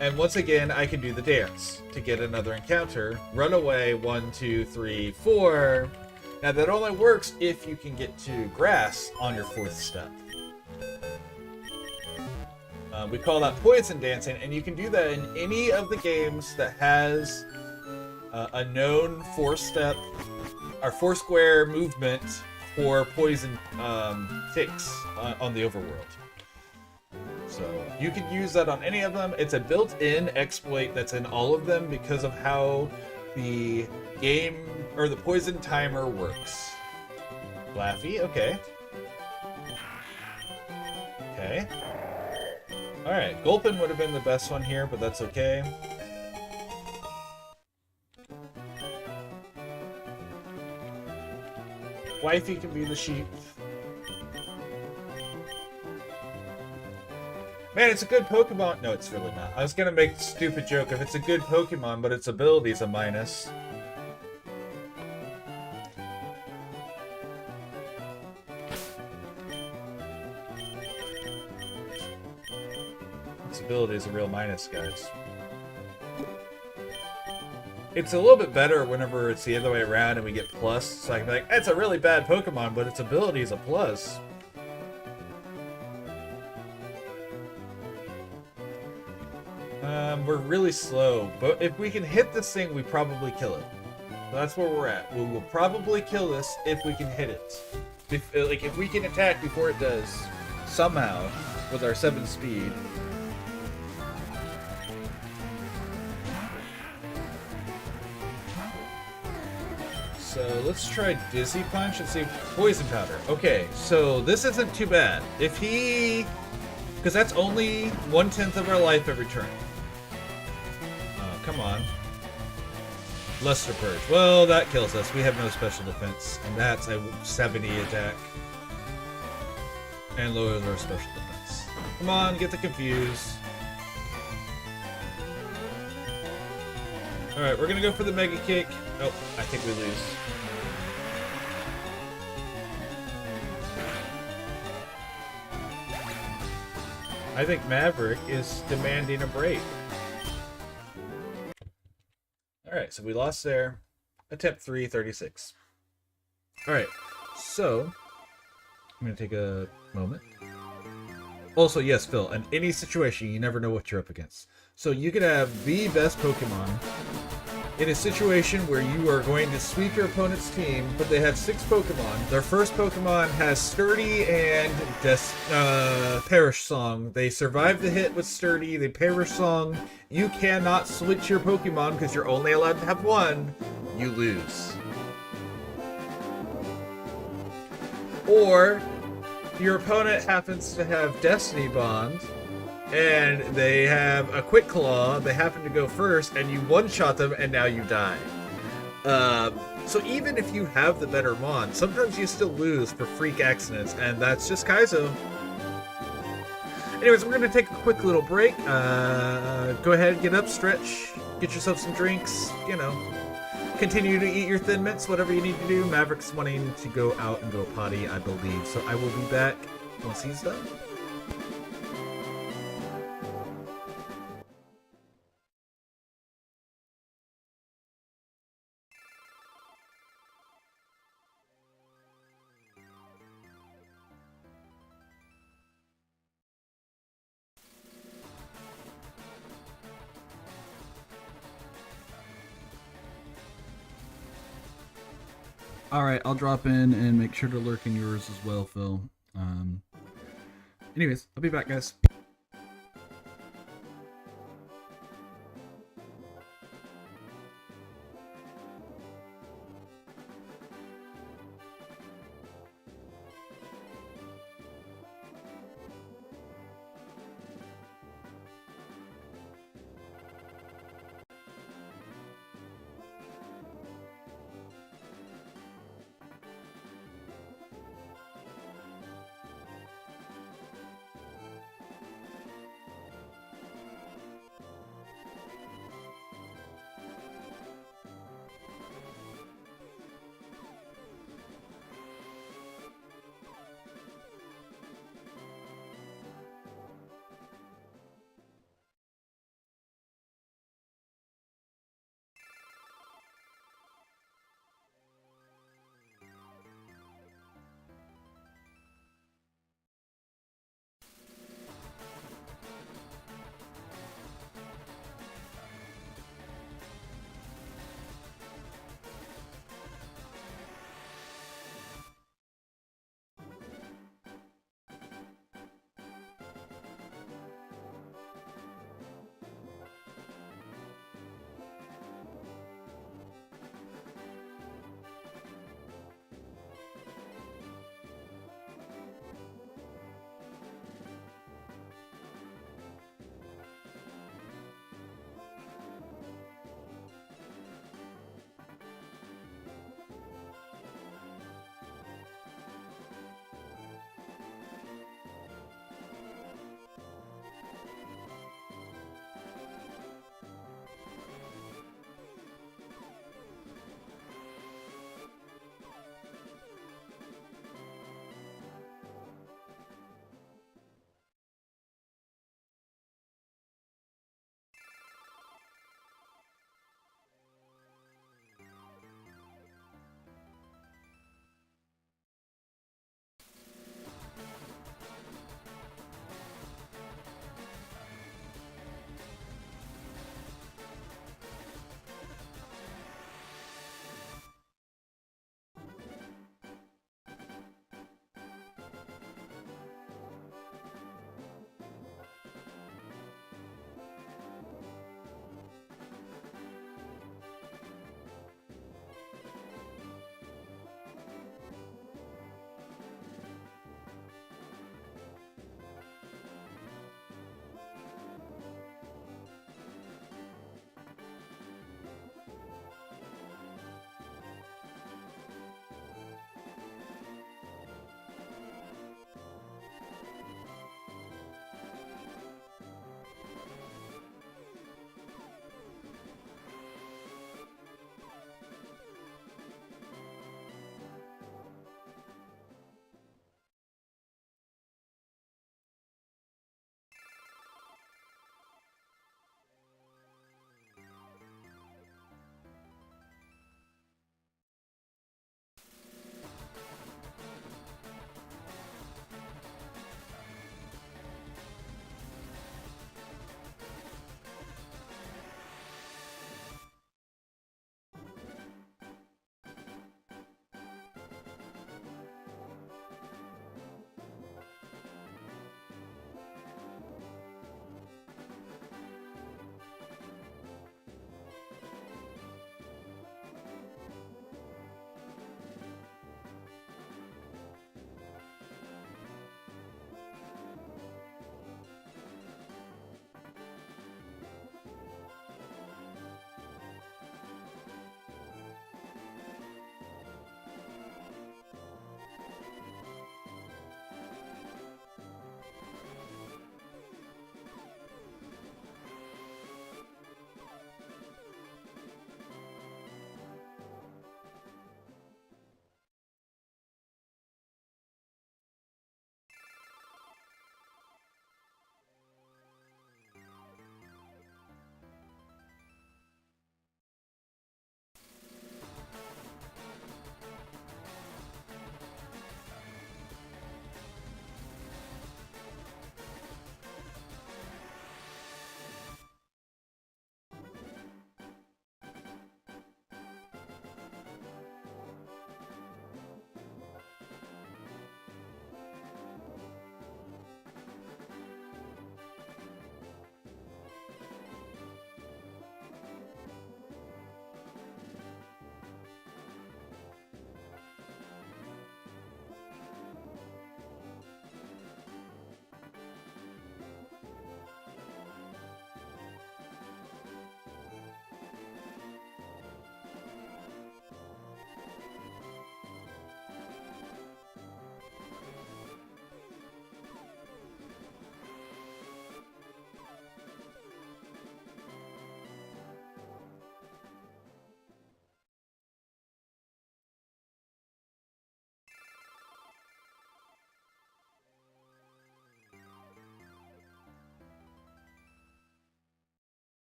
and once again, I can do the dance to get another encounter. Run away, 1, 2, 3, 4. Now that only works if you can get to grass on your 4th step. We call that poison dancing, and you can do that in any of the games that has a known 4-step or 4-square movement for poison ticks on the overworld. So you can use that on any of them. It's a built-in exploit that's in all of them because of how the game or the poison timer works. Laffy, okay. Okay. Alright, Gulpin would have been the best one here, but that's okay. Wifey can be the sheep. Man, it's a good Pokemon. No, it's really not. I was gonna make a stupid joke if it's a good Pokemon, but its ability's a minus. Its ability is a real minus, guys. It's a little bit better whenever it's the other way around and we get plus, so I can be like, it's a really bad Pokemon, but its ability is a plus. We're really slow, but if we can hit this thing, we probably kill it. That's where we're at. We will probably kill this if we can hit it. If we can attack before it does, somehow, with our 7 speed. So let's try Dizzy Punch and see Poison Powder. Okay, so this isn't too bad. If he... Because that's only 1/10 of our life every turn. Oh, come on. Luster Purge. Well, that kills us. We have no special defense. And that's a 70 attack. And lowers our special defense. Come on, get the Confuse. Alright, we're gonna go for the Mega Kick. Oh, I think we lose. I think Maverick is demanding a break. Alright, so we lost there. Attempt 3, 36. Alright, so I'm going to take a moment. Also, yes, Phil, in any situation, you never know what you're up against. So you could have the best Pokemon in a situation where you are going to sweep your opponent's team, but they have 6 Pokemon. Their first Pokemon has Sturdy and Perish Song. They survive the hit with Sturdy, they Perish Song. You cannot switch your Pokemon because you're only allowed to have one. You lose. Or your opponent happens to have Destiny Bond, and they have a Quick Claw, they happen to go first, and you one-shot them, and now you die. So even if you have the better Mon, sometimes you still lose for freak accidents, and that's just Kaizo. Anyways, we're going to take a quick little break. Go ahead, get up, stretch, get yourself some drinks, you know. Continue to eat your Thin Mints, whatever you need to do. Maverick's wanting to go out and go potty, I believe. So I will be back once he's done. Alright, I'll drop in and make sure to lurk in yours as well, Phil. Anyways, I'll be back, guys.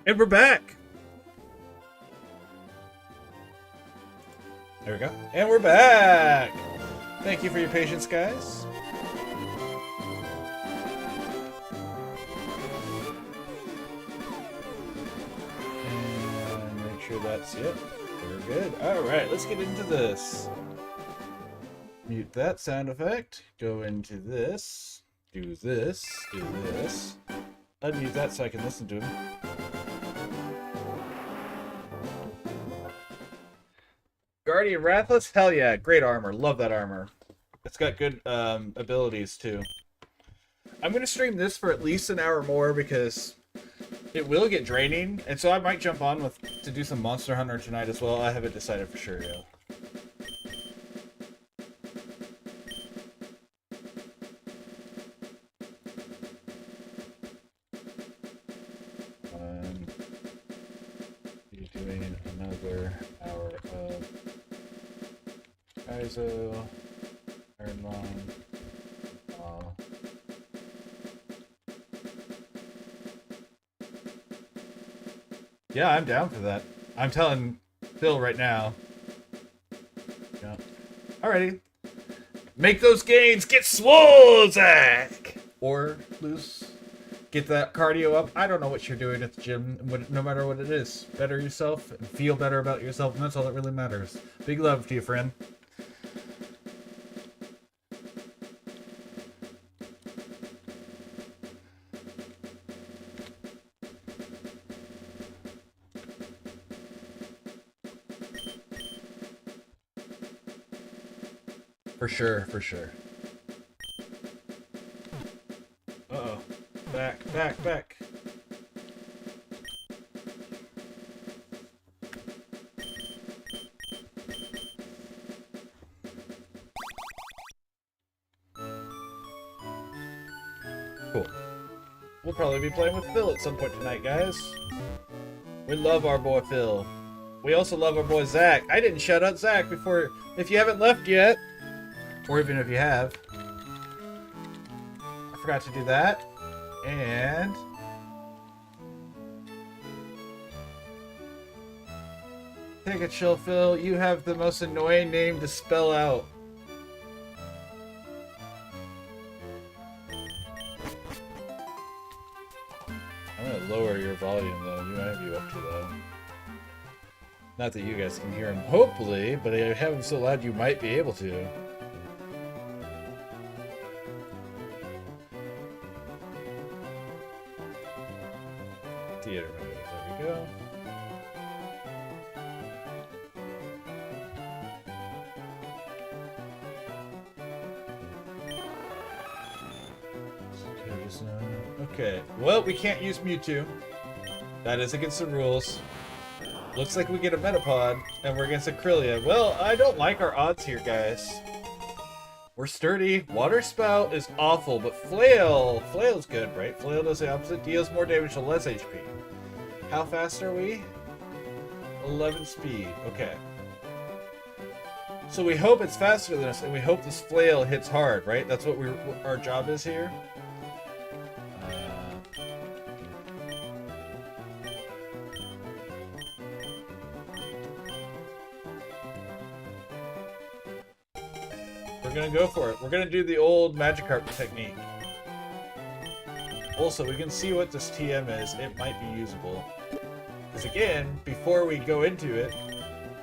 And we're back! There we go. And we're back! Thank you for your patience, guys. And make sure that's it. We're good. Alright, let's get into this. Mute that sound effect. Go into this. Do this. Do this. Unmute that so I can listen to him. Guardian Wrathless? Hell yeah. Great armor. Love that armor. It's got good abilities too. I'm going to stream this for at least an hour more because it will get draining. And so I might jump on to do some Monster Hunter tonight as well. I haven't decided for sure yet. Be doing another hour of Kaizo, Ironmon. Yeah, I'm down for that. I'm telling Phil right now. Yeah. Alrighty. Make those gains! Get swole, Zach! Or lose. Get that cardio up. I don't know what you're doing at the gym, no matter what it is. Better yourself and feel better about yourself, and that's all that really matters. Big love to you, friend. For sure, for sure. Uh-oh. Back, back, back. Cool. We'll probably be playing with Phil at some point tonight, guys. We love our boy Phil. We also love our boy Zach. I didn't shout out Zach before. If you haven't left yet, or even if you have, I forgot to do that. And take a chill, Phil. You have the most annoying name to spell out. I'm gonna lower your volume though. You might be up to that. Not that you guys can hear him, hopefully, but I have him so loud you might be able to. Theater mode. There we go. Okay. Well, we can't use Mewtwo. That is against the rules. Looks like we get a Metapod, and we're against Acrylia. Well, I don't like our odds here, guys. We're sturdy. Water Spout is awful, but Flail. Flail's good, right? Flail does the opposite. Deals more damage to less HP. How fast are we? 11 speed. Okay. So we hope it's faster than us, and we hope this Flail hits hard, right? That's what our job is here. We're gonna go for it. We're gonna do the old Magikarp technique. Also, we can see what this TM is. It might be usable. Because again, before we go into it,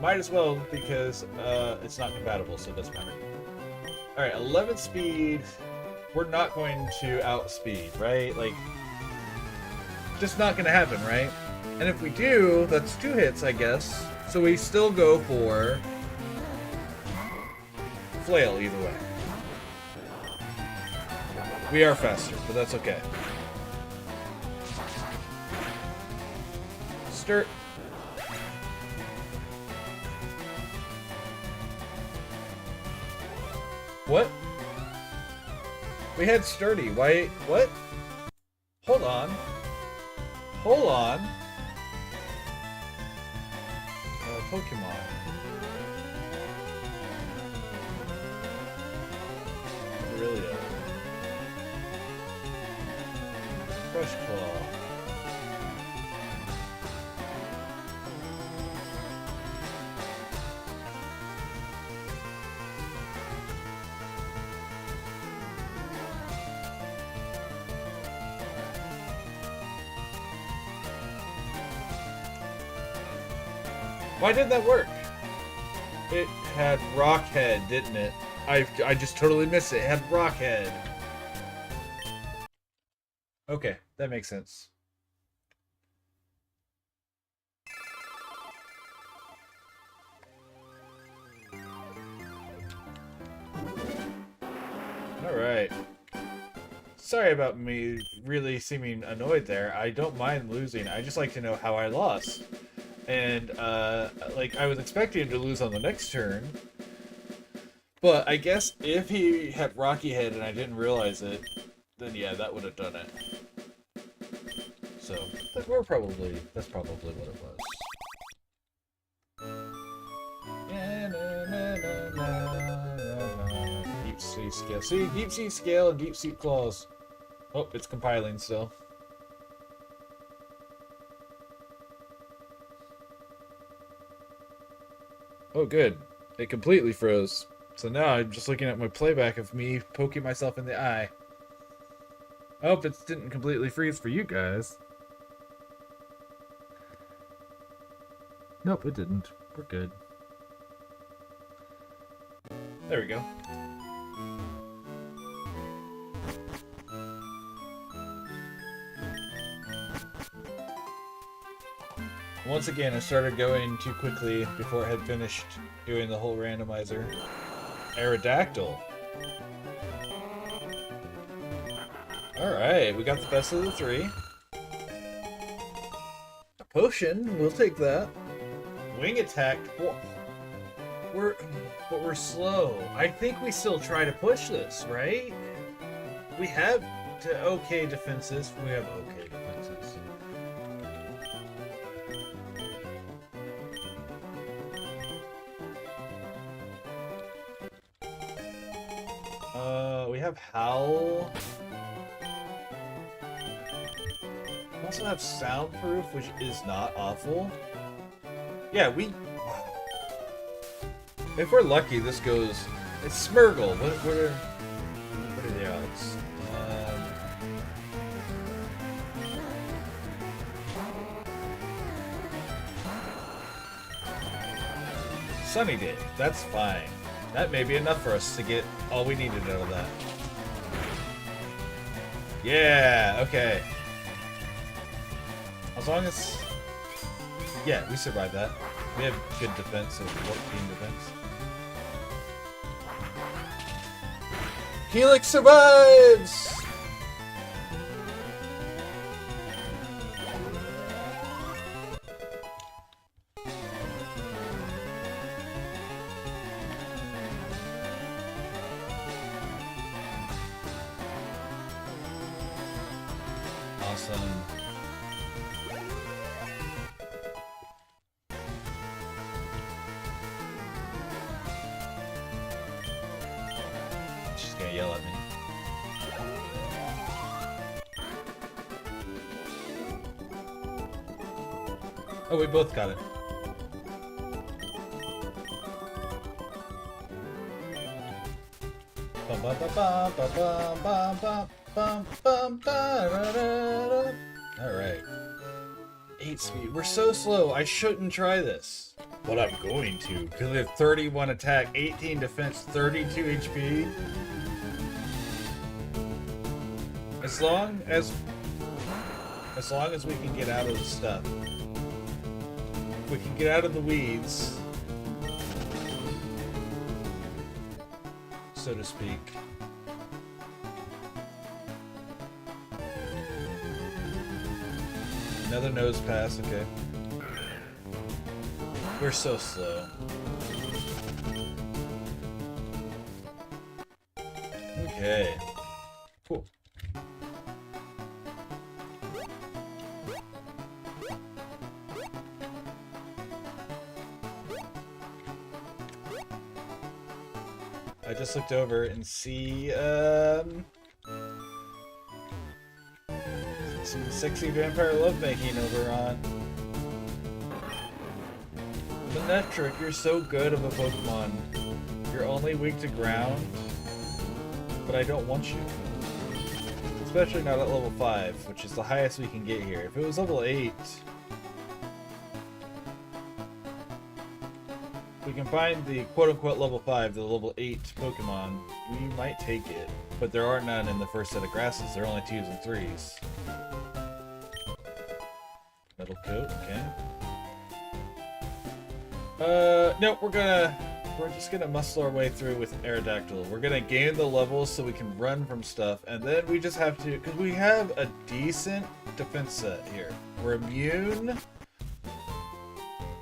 might as well, because it's not compatible, so it doesn't matter. Alright, 11 speed. We're not going to outspeed, right? Like, just not gonna happen, right? And if we do, that's 2 hits, I guess. So we still go for Flail either way. We are faster, but that's okay. Sturt. What? We had sturdy. Why? What? Hold on. Hold on. Pokemon. Really? Fresh Claw. Why didn't that work? It had Rockhead, didn't it? I just totally missed it. It had Rockhead. Okay, that makes sense. Alright. Sorry about me really seeming annoyed there. I don't mind losing. I just like to know how I lost. And, like, I was expecting him to lose on the next turn. But I guess if he had Rocky Head and I didn't realize it, then yeah, that would have done it. So, that's probably what it was. Deep sea scale. See, deep sea scale and deep sea claws. Oh, it's compiling still. Oh, good. It completely froze. So now I'm just looking at my playback of me poking myself in the eye. I hope it didn't completely freeze for you guys. Nope, it didn't. We're good. There we go. Once again, I started going too quickly before I had finished doing the whole randomizer. Aerodactyl. Alright, we got the best of the three. A potion, we'll take that. Wing attack. We're slow. I think we still try to push this, right? We have okay defenses. We have okay defenses. We have Howl. We also have Soundproof, which is not awful. Yeah, if we're lucky, this goes... It's Smurgle. What are the odds? Sunny Day. That's fine. That may be enough for us to get all we needed out of that. Yeah, okay. As long as... Yeah, we survived that. We have good defense, so 14 defense. Helix survives! Awesome. She's gonna yell at me. Oh, we both got it. Bum bum bum bum bum bum bum bum bum. All right. 8 speed. We're so slow. I shouldn't try this. But I'm going to. Because we have 31 attack, 18 defense, 32 HP. As long as we can get out of the stuff. If we can get out of the weeds, so to speak. Another nose pass, okay. We're so slow. Okay. Cool. I just looked over and see some sexy vampire lovemaking over on Manectric. You're so good of a Pokemon. You're only weak to ground, but I don't want you. Especially not at level 5, which is the highest we can get here. If it was level 8... we can find the quote-unquote level 5, the level 8 Pokemon, we might take it. But there are none in the first set of grasses. They're only 2s and 3s. Metal coat, okay. No, we're just gonna muscle our way through with Aerodactyl. We're gonna gain the levels so we can run from stuff, and then we just have to, because we have a decent defense set here. We're immune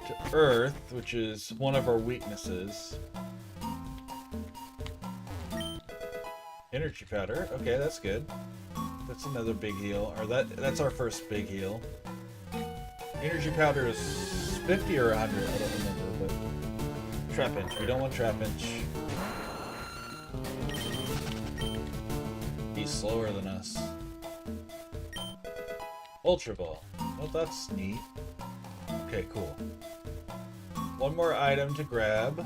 to Earth, which is one of our weaknesses. Energy powder, okay, that's good. That's another big heal, or that's our first big heal. Energy powder is 50 or 100, I don't remember, but Trapinch, we don't want Trapinch. He's slower than us. Ultra Ball, well that's neat. Okay, cool. One more item to grab.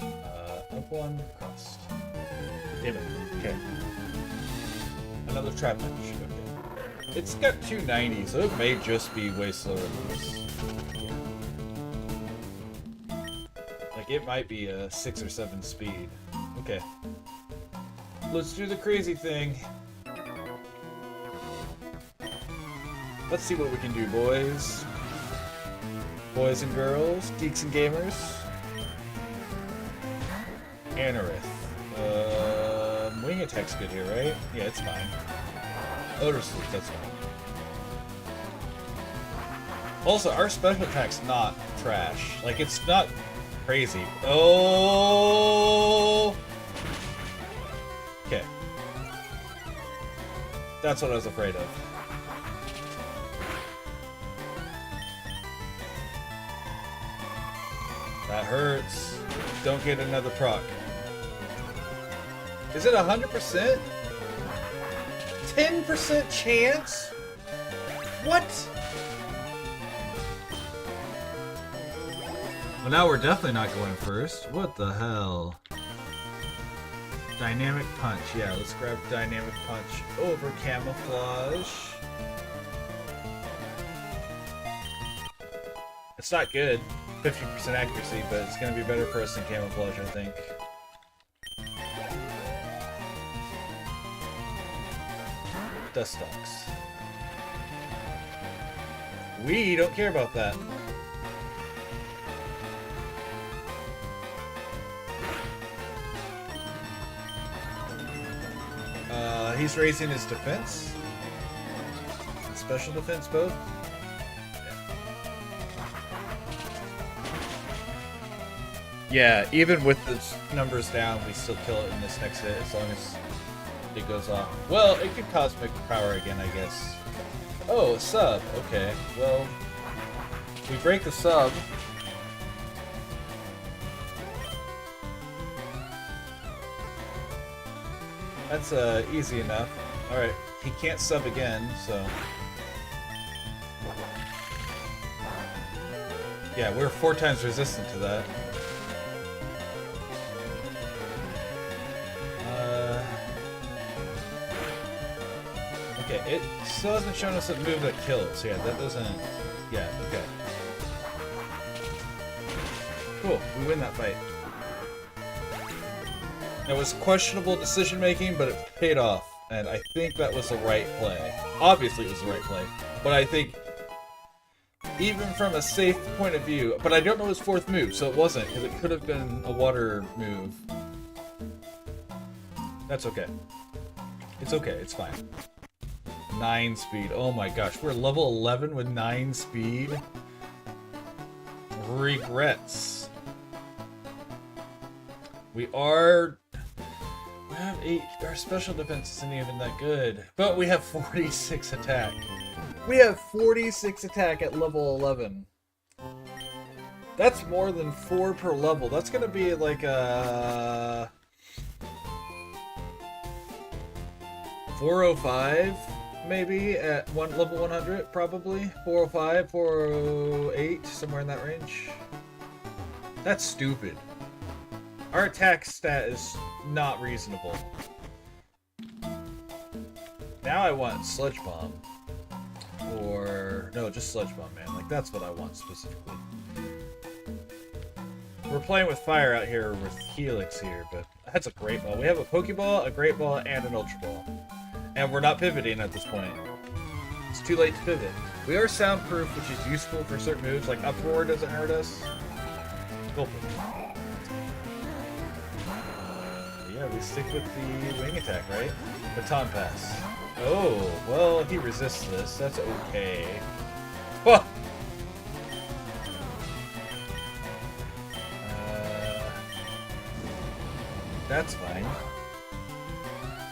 Up one, crossed. Damn it, okay. Another Trapinch, okay. It's got 290, so it may just be way slower than this. Like, it might be a 6 or 7 speed. Okay. Let's do the crazy thing. Let's see what we can do, boys. Boys and girls, geeks and gamers. Anorith. Wing attack's good here, right? Yeah, it's fine. Odor Sleuth, that's fine. Also, our special attack's not trash. Like, it's not crazy. Oh! Okay. That's what I was afraid of. That hurts. Don't get another proc. Is it 100%? 10% chance? What? Well, now we're definitely not going first. What the hell? Dynamic Punch. Yeah, let's grab Dynamic Punch over Camouflage. It's not good. 50% accuracy, but it's going to be better for us than Camouflage, I think. Dustox. We don't care about that. He's raising his defense. Special defense both. Yeah, even with the numbers down, we still kill it in this next hit as long as it goes off. Well, it could Cosmic Power again, I guess. Oh, a sub. Okay, well, we break the sub. That's easy enough. Alright, he can't sub again, so... Yeah, we're 4 times resistant to that. Okay, it still hasn't shown us a move that kills. Yeah, that doesn't... Yeah, okay. Cool, we win that fight. It was questionable decision making, but it paid off. And I think that was the right play. Obviously it was the right play. But I think, even from a safe point of view, but I don't know his 4th move, so it wasn't, because it could have been a water move. That's okay. It's okay, it's fine. 9 speed. Oh my gosh, we're level 11 with 9 speed? Regrets. We have 8. Our special defense isn't even that good. But we have 46 attack. We have 46 attack at level 11. That's more than 4 per level. That's gonna be like a... 405, maybe, at level 100, probably. 405, 408, somewhere in that range. That's stupid. Our attack stat is not reasonable. Now I want Sludge Bomb. Or... no, just Sludge Bomb, man. Like, that's what I want specifically. We're playing with fire out here with Helix here, but that's a great ball. We have a Pokeball, a Great Ball, and an Ultra Ball. And we're not pivoting at this point. It's too late to pivot. We are soundproof, which is useful for certain moves, like Uproar doesn't hurt us. Cool. Yeah, we stick with the wing attack, right? Baton Pass. Oh, well, he resists this. That's okay. Whoa! That's fine.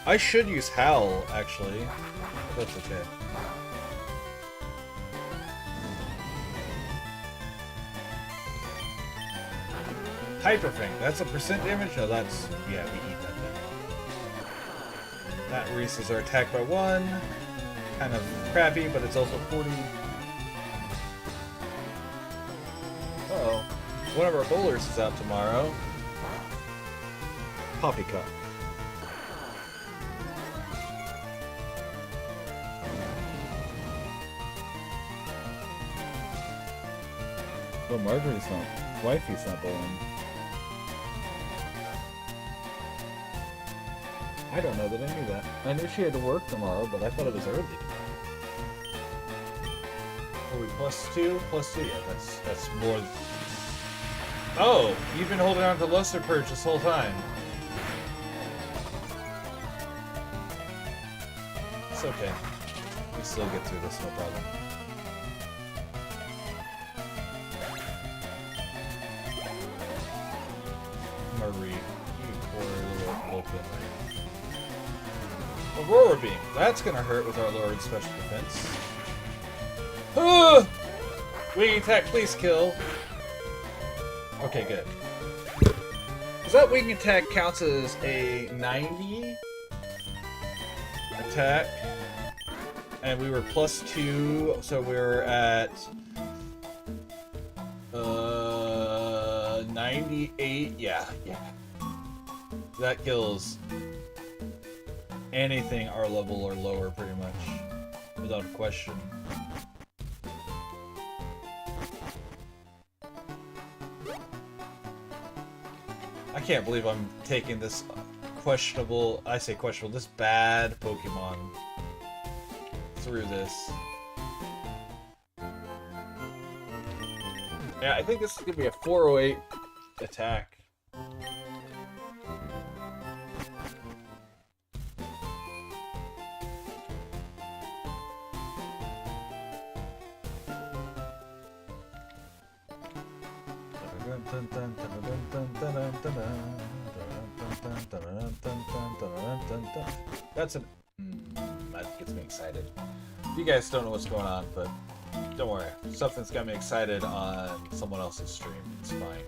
I should use Howl, actually. But that's okay. Hyper Fang. That's a percent damage? No, that's... Yeah, we eat that then. That raises our attack by 1. Kind of crappy, but it's also 40. Uh-oh. One of our bowlers is out tomorrow. Poppycock. Oh, Margaret's not. Wifey's not bowling. I don't know that I knew that. I knew she had to work tomorrow, but I thought it was early. Are we +2? +2, yeah, that's more. Oh, you've been holding on to Luster Purge this whole time. It's okay. We still get through this, no problem. Marie, you poor little open. Aurora Beam. That's gonna hurt with our lowered special defense. Ah! Wing attack, please kill. Okay, good. Because that wing attack counts as a 90 attack. And we were +2, so we're at 98. Yeah. That kills anything our level or lower, pretty much, without a question. I can't believe I'm taking this questionable, I say questionable, this bad Pokemon through this. Yeah, I think this is gonna be a 408 attack. That's a... that gets me excited. You guys don't know what's going on, but don't worry. Something's got me excited on someone else's stream. It's fine.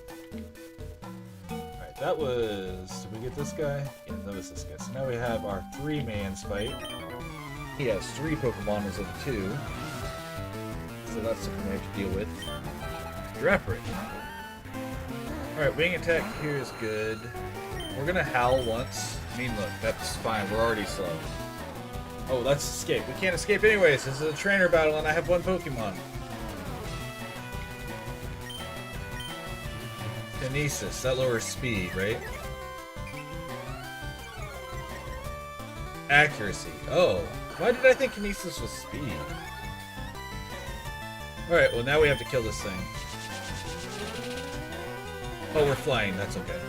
Alright, that was... Did we get this guy? Yeah, that was this guy. So now we have our 3-man fight. He has 3 Pokemon instead of 2. So that's something we have to deal with. Draprit. Alright, wing attack here is good. We're gonna howl once. I mean, look, that's fine. We're already slow. Oh, let's escape. We can't escape anyways. This is a trainer battle and I have 1 Pokemon. Kinesis. That lowers speed, right? Accuracy. Oh. Why did I think Kinesis was speed? Alright, well now we have to kill this thing. Oh, we're flying. That's okay.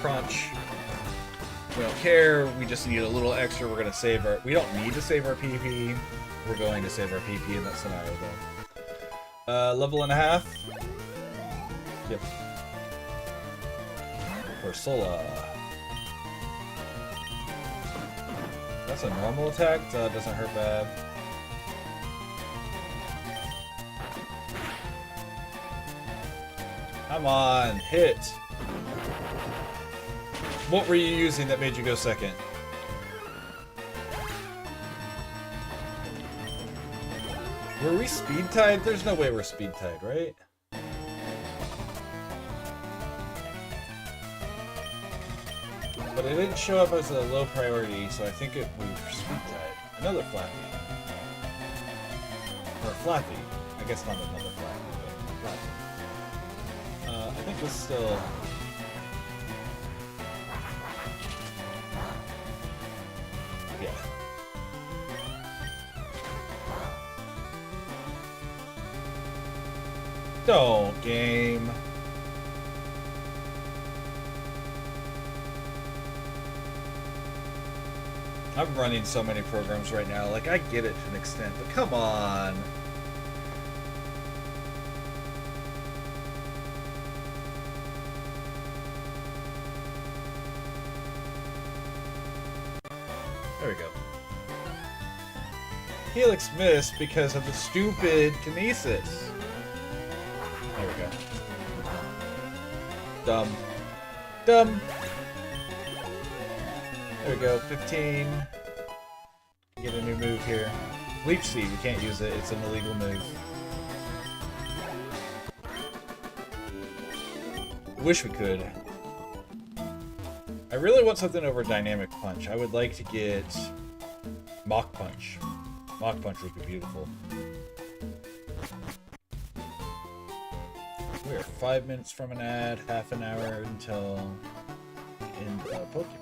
Crunch. We don't care. We just need a little extra. We're going to save our... We don't need to save our PP. We're going to save our PP in that scenario, though. Level and a half. Yep. Corsola. That's a normal attack. Doesn't hurt bad. Come on, hit. What were you using that made you go second? Were we speed tied? There's no way we're speed tied, right? But it didn't show up as a low priority, so I think we were speed tied. Another Flappy. Or Flappy. I guess not another Flappy, but Flappy. I think this still... Yeah. Don't, game. I'm running so many programs right now. Like, I get it to an extent, but come on. There we go. Helix missed because of the stupid kinesis. There we go. Dumb. Dumb. There we go, 15. Get a new move here. Leech Seed, we can't use it, it's an illegal move. Wish we could. I really want something over Dynamic Punch. I would like to get Mach Punch. Mach Punch would be beautiful. We are 5 minutes from an ad, half an hour until the end of Pokemon.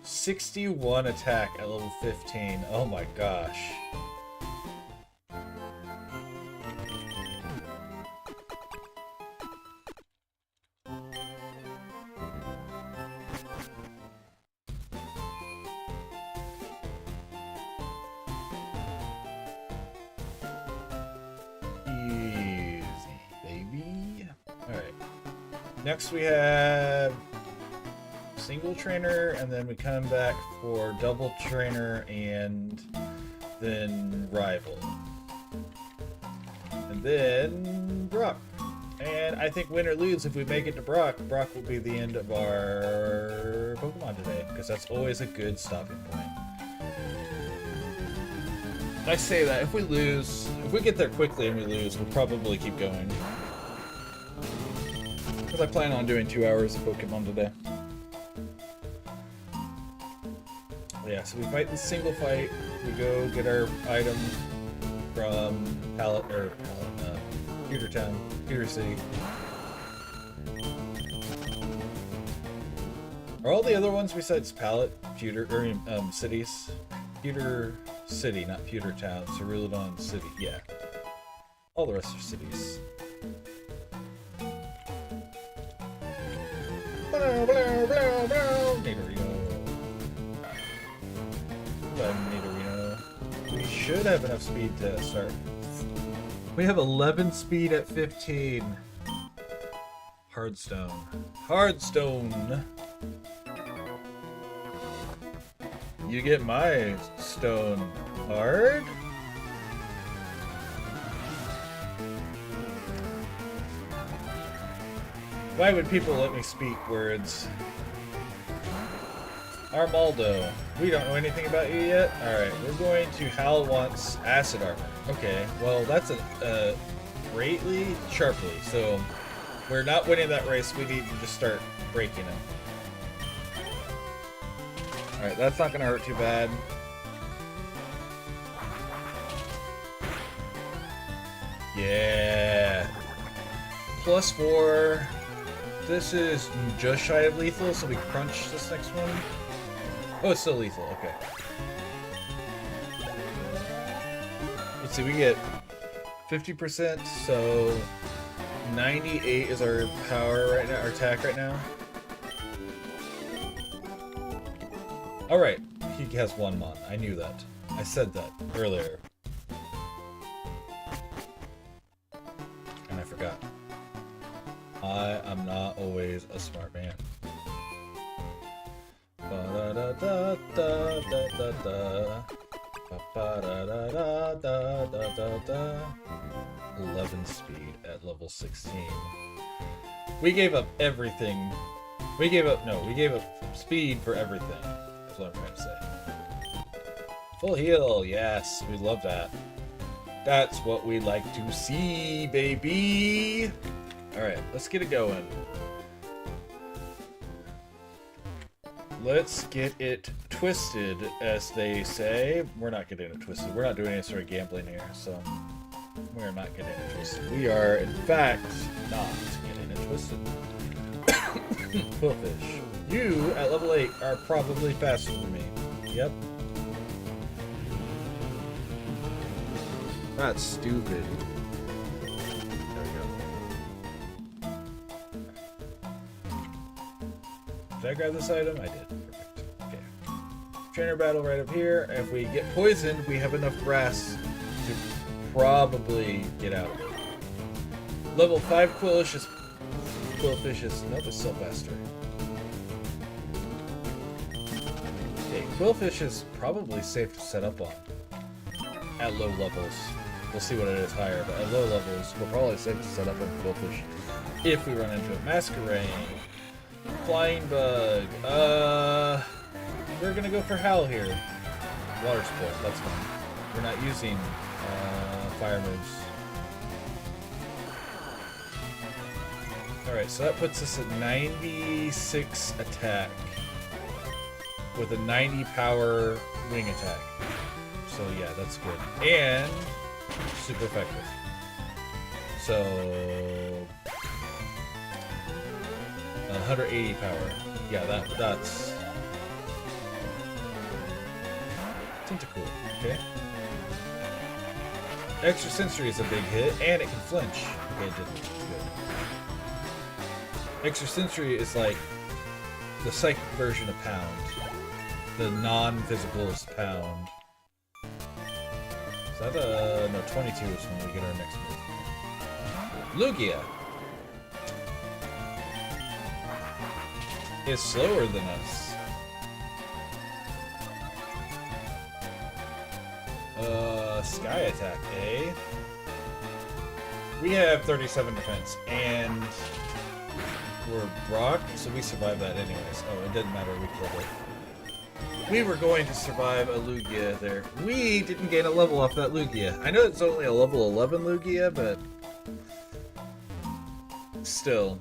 61 attack at level 15. Oh my gosh. Easy, baby. Alright. Next we have single trainer, and then we come back for double trainer and then rival. And then Brock. And I think win or lose, if we make it to Brock, Brock will be the end of our Pokemon today, because that's always a good stopping point. I say that, if we lose, if we get there quickly and we lose, we'll probably keep going. Because I plan on doing 2 hours of Pokemon today. Yeah, so we fight the single fight. We go get our item from Pewter Town, Pewter City. Are all the other ones besides Pewter cities? Pewter City, not Pewter Town. Ceruledon City, yeah. All the rest are cities. We should have enough speed to start. We have 11 speed at 15. Hardstone. Hardstone! You get my stone hard? Why would people let me speak words? Armaldo. We don't know anything about you yet? Alright, we're going to Hal wants acid armor. Okay, well that's a greatly sharply, so we're not winning that race, we need to just start breaking him. Alright, that's not gonna hurt too bad. Yeah. +4. This is just shy of lethal, so we crunch this next one. Oh, it's still lethal, okay. Let's see, we get 50%, so 98 is our power right now, our attack right now. Alright, he has one mon. I knew that. I said that earlier. And I forgot. I am not always a smart man. 11 speed at level 16. We gave up everything. We gave up speed for everything. That's what I'm trying to say. Full heal, yes, we love that. That's what we like to see, baby. Alright, let's get it going. Let's get it twisted, as they say. We're not getting it twisted. We're not doing any sort of gambling here, so we're not getting it twisted. We are, in fact, not getting it twisted. Quillfish. You, at level 8, are probably faster than me. Yep. That's stupid. There we go. Did I grab this item? I did. Perfect. Okay. Trainer battle right up here. If we get poisoned, we have enough grass to probably get out of it. Level 5 Quillfish is... Nope, it's still faster. Okay, Quillfish is probably safe to set up on. At low levels. We'll see what it is higher, but at low levels, we're probably safe to set up on Quillfish if we run into it. Masquerade. Flying Bug. We're gonna go for Howl here. Water Sport, that's fine. We're not using fire moves. Alright, so that puts us at 96 attack with a 90 power wing attack. So yeah, that's good. And super effective. So 180 power. Yeah, that's Tentacool. Okay. Extra Sensory is a big hit, and it can flinch. Okay, it didn't. Good. Extra Sensory is like the psychic version of Pound. The non-physical is Pound. Is that no, 22 is when we get our next move. Lugia is slower than us. Sky attack, eh? We have 37 defense, and we're Brock, so we survived that anyways. Oh, it didn't matter, we killed it. We were going to survive a Lugia there. We didn't gain a level off that Lugia. I know it's only a level 11 Lugia, but still.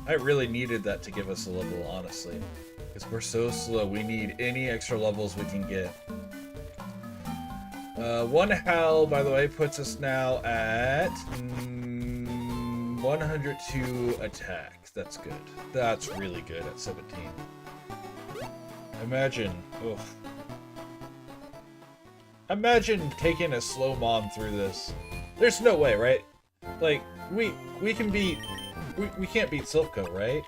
I really needed that to give us a level, honestly. Because we're so slow, we need any extra levels we can get. One Howl, by the way, puts us now at 102 attack. That's good. That's really good at 17. Imagine, oof. Imagine taking a slow mom through this. There's no way, right? Like, we can beat... We can't beat Silpho, right?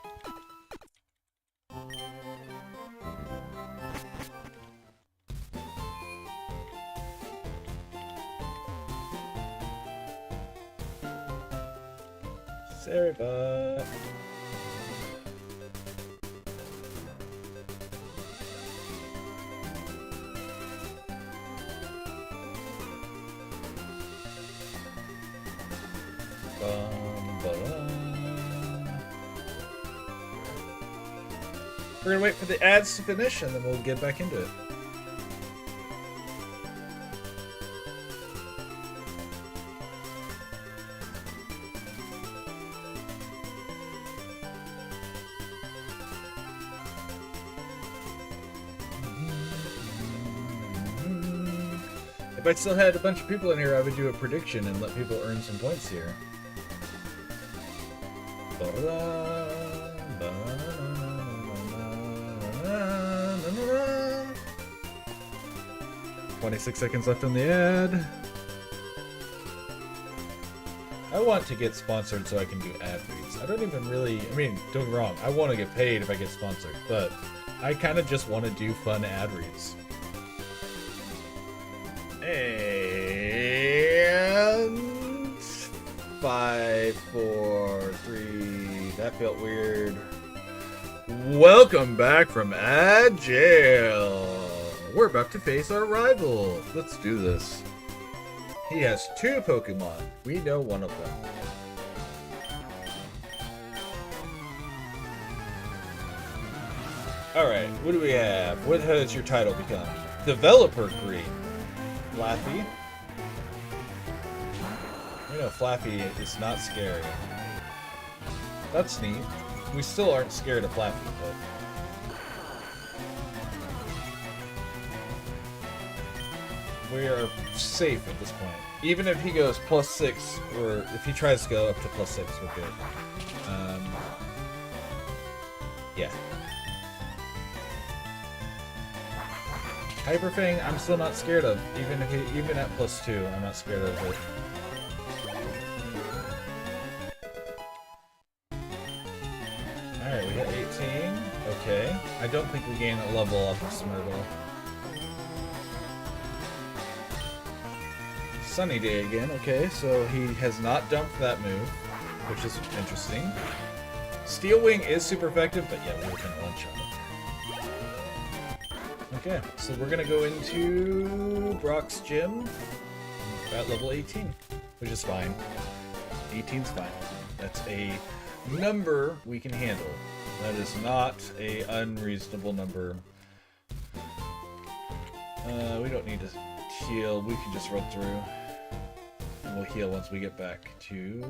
Sorry, but... We're gonna wait for the ads to finish and then we'll get back into it. If I still had a bunch of people in here, I would do a prediction and let people earn some points here. 26 seconds left on the ad. I want to get sponsored so I can do ad reads. I don't even really... I mean, don't get me wrong. I want to get paid if I get sponsored. But I kind of just want to do fun ad reads. And... 5, 4, 3... That felt weird. Welcome back from ad jail. We're about to face our rival. Let's do this. He has 2 Pokemon. We know one of them. Alright, what do we have? What has your title become? Developer Green. Flaffy. You know, Flaffy is not scary. That's neat. We still aren't scared of Flappy, but... we are safe at this point. Even if he goes +6, or if he tries to go up to +6, we're good. Yeah. Hyper Fang, I'm still not scared of. Even at +2, I'm not scared of it. Alright, we got 18. Okay. I don't think we gain a level off of Smirtle. Sunny Day again. Okay, so he has not dumped that move, which is interesting. Steel Wing is super effective, but yeah, we're gonna one-shot it. Okay, so we're gonna go into Brock's gym at level 18, which is fine. 18's fine. That's a number we can handle. That is not a unreasonable number. We don't need to heal. We can just run through. And we'll heal once we get back to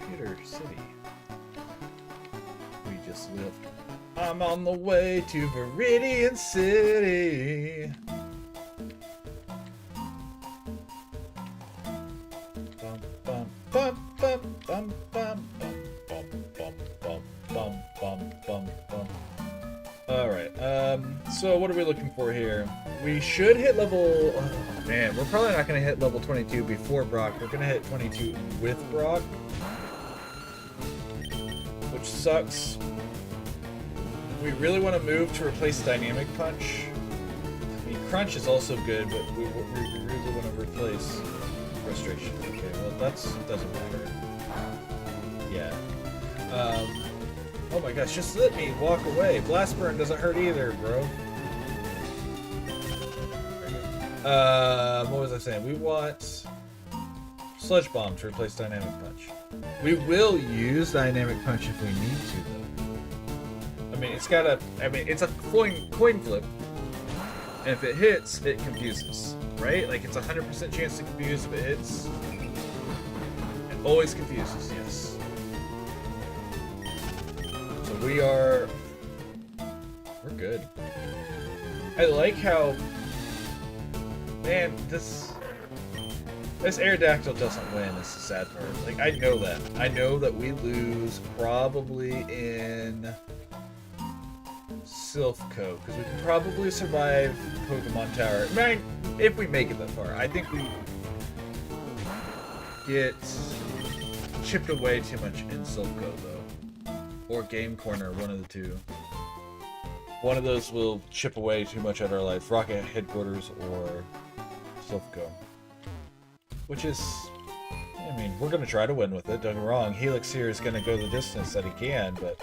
Pewter City. We just lived. I'm on the way to Viridian City. Bum, bum, bum, bum, bum, bum, bum, bum, bum, bum, bum, bum, bum. Alright, so what are we looking for here? We should hit level... oh, man, we're probably not going to hit level 22 before Brock. We're going to hit 22 with Brock. Which sucks. We really want to move to replace Dynamic Punch. I mean, Crunch is also good, but we really want to replace Frustration. Okay, well, that doesn't matter. Yeah. Oh my gosh, just let me walk away. Blast Burn doesn't hurt either, bro. What was I saying? We want Sludge Bomb to replace Dynamic Punch. We will use Dynamic Punch if we need to, though. I mean, it's got a... I mean, it's a coin flip. And if it hits, it confuses. Right? Like, it's a 100% chance to confuse if it hits. It always confuses, yes. So we're good. I like how... man, this Aerodactyl doesn't win. It's the sad part. Like, I know that. I know that we lose probably in Silphco, because we can probably survive Pokemon Tower. I mean, if we make it that far. I think we get chipped away too much in Silphco, though. Or Game Corner, one of the two. One of those will chip away too much at our life. Rocket Headquarters or Silphco. Which is... I mean, we're going to try to win with it, don't get me wrong. Helix here is going to go the distance that he can, but...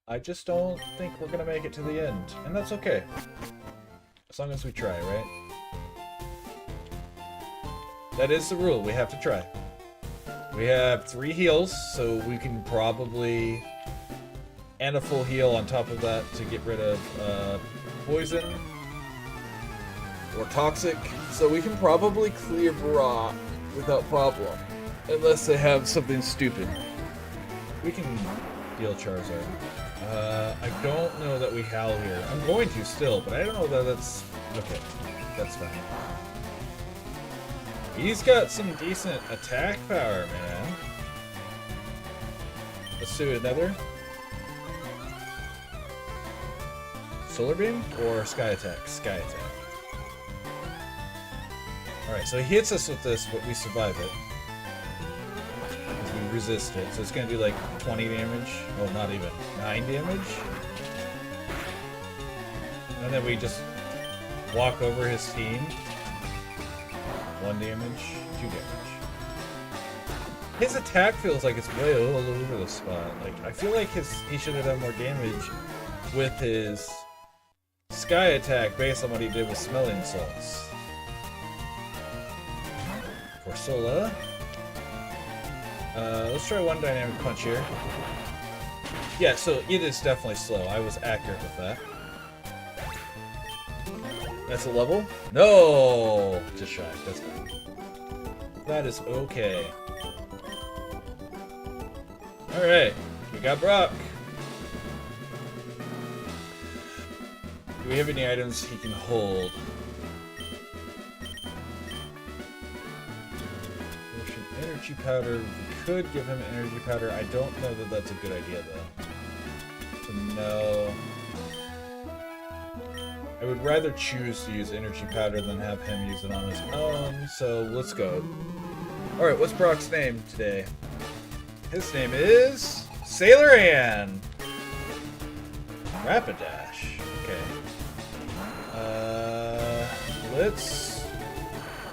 I just don't think we're going to make it to the end. And that's okay. As long as we try, right? That is the rule. We have to try. We have 3 heals, so we can probably... and a full heal on top of that to get rid of poison or toxic. So we can probably clear Brock without problem. Unless they have something stupid. We can heal Charizard. I don't know that we Howl here. I'm going to still, but I don't know that that's... okay, that's fine. He's got some decent attack power, man. Let's do another. Solar Beam or Sky Attack? Sky Attack. Alright, so he hits us with this, but we survive it. Because we resist it. So it's going to do like 20 damage. Oh, not even. 9 damage? And then we just walk over his team. 1 damage, 2 damage. His attack feels like it's way all over the spot. Like, I feel like he should have done more damage with his Sky Attack based on what he did with Smelling Salts. Corsola. Let's try 1 Dynamic Punch here. Yeah, so it is definitely slow. I was accurate with that. That's a level? No! Just shy. That's fine. That is okay. Alright. We got Brock. Do we have any items he can hold? Energy powder. We could give him an energy powder. I don't know that that's a good idea, though. So no. I would rather choose to use energy powder than have him use it on his own. So let's go. All right, what's Brock's name today? His name is Sailor Ann. Rapidash. Okay. Let's.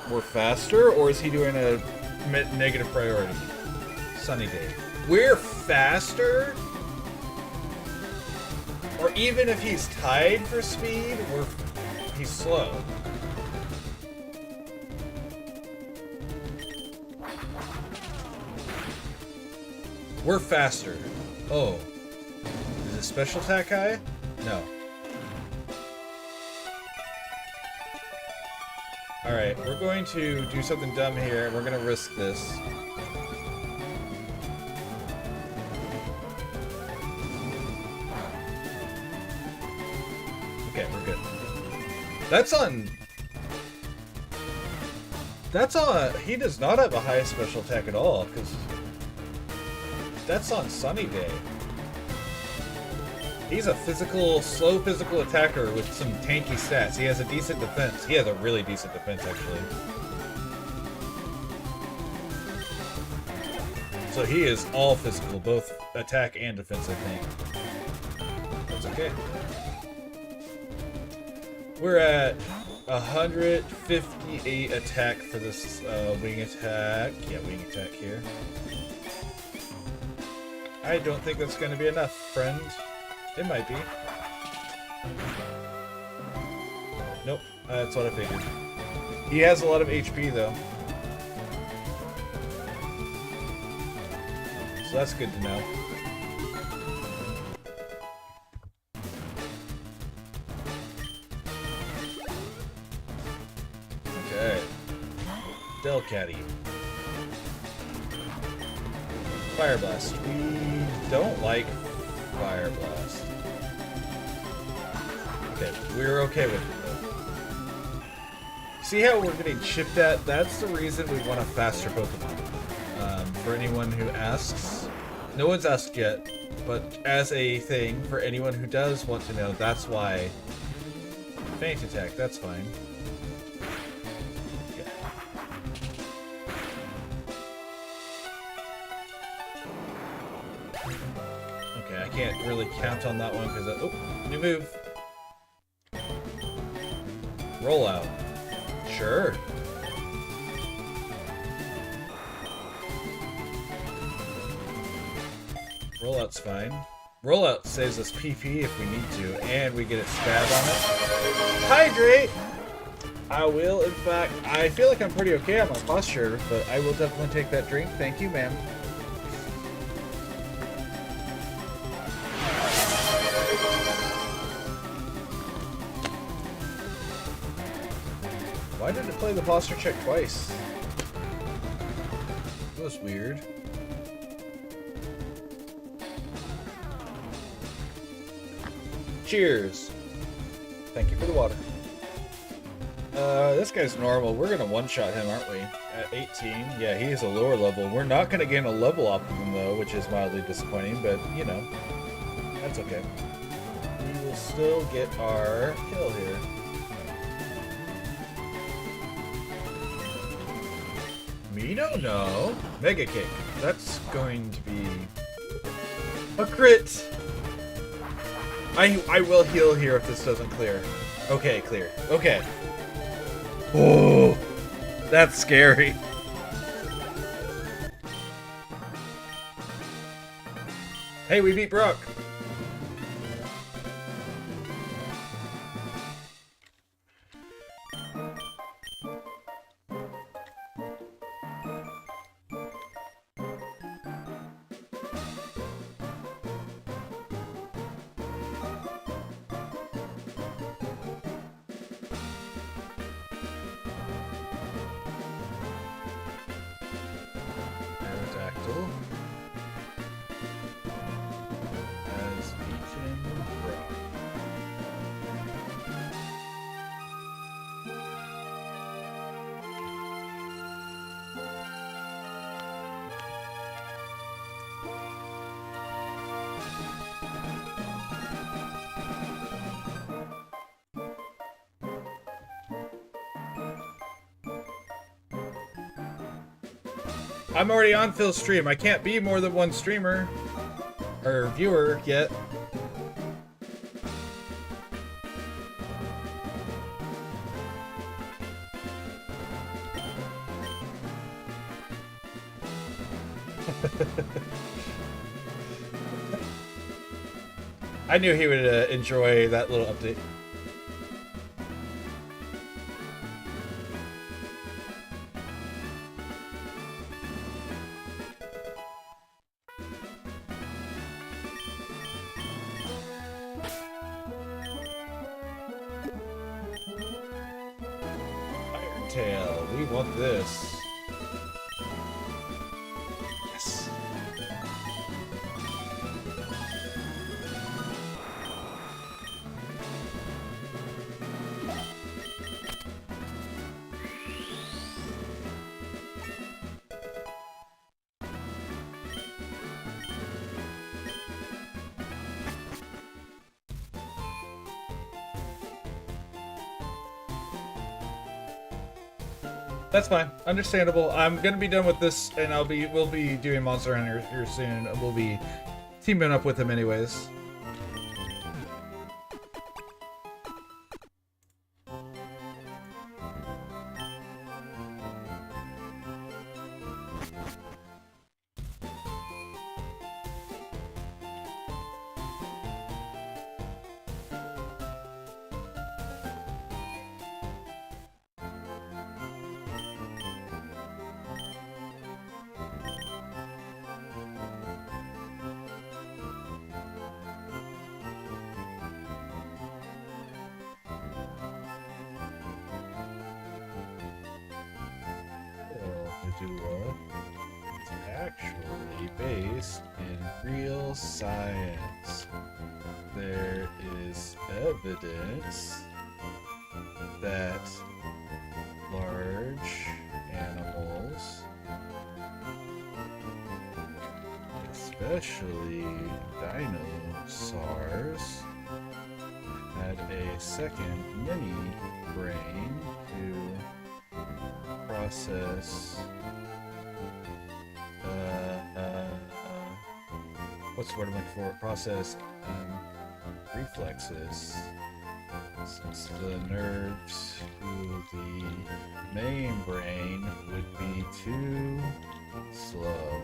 We're faster, or is he doing a negative priority? Sunny day. We're faster? Or even if he's tied for speed, he's slow. We're faster. Oh. Is it special attack high? No. Alright, we're going to do something dumb here, and we're going to risk this. Okay, we're good. That's on... He does not have a high special attack at all, because... That's on Sunny Day. He's a slow physical attacker with some tanky stats. He has a decent defense. He has a really decent defense, actually. So he is all physical, both attack and defense, I think. That's okay. We're at 158 attack for this wing attack. Yeah, wing attack here. I don't think that's going to be enough, friend. It might be. Nope, that's what I figured. He has a lot of HP, though. So that's good to know. Okay. Delcatty. Fire Blast. We don't like Fire Blast. Okay, we're okay with it though. See how we're getting chipped at? That's the reason we want a faster Pokemon. For anyone who asks, no one's asked yet, but as a thing, for anyone who does want to know, that's why. Faint attack, that's fine. Okay, I can't really count on that one because oh, new move. Rollout. Sure. Rollout's fine. Rollout saves us PP if we need to, and we get a stab on it. Hydrate! I will, in fact, I feel like I'm pretty okay on my posture, but I will definitely take that drink. Thank you, ma'am. Why did it play the posture check twice? That was weird. Cheers. Thank you for the water. This guy's normal. We're gonna one-shot him, aren't we? At 18. Yeah, he is a lower level. We're not gonna gain a level off of him, though, which is mildly disappointing, but, you know, that's okay. We will still get our kill here. Me don't know. Mega Kick. That's going to be a crit. I will heal here if this doesn't clear. Okay, clear. Okay. Oh, that's scary. Hey, we beat Brock. I'm already on Phil's stream. I can't be more than one streamer or viewer yet. I knew he would enjoy that little update. Tail, we want this. Yes. That's fine. Understandable. I'm gonna be done with this, and we'll be doing Monster Hunter here soon. We'll be teaming up with him anyways. Based in real science. There is evidence that large animals, especially dinosaurs, had a second mini brain to process what's the word I'm looking for? Process reflexes, since the nerves to the main brain would be too slow.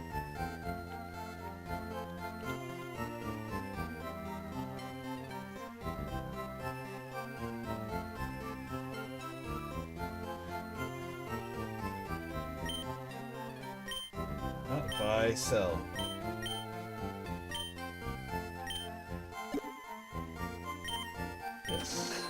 Not buy, sell. Yes.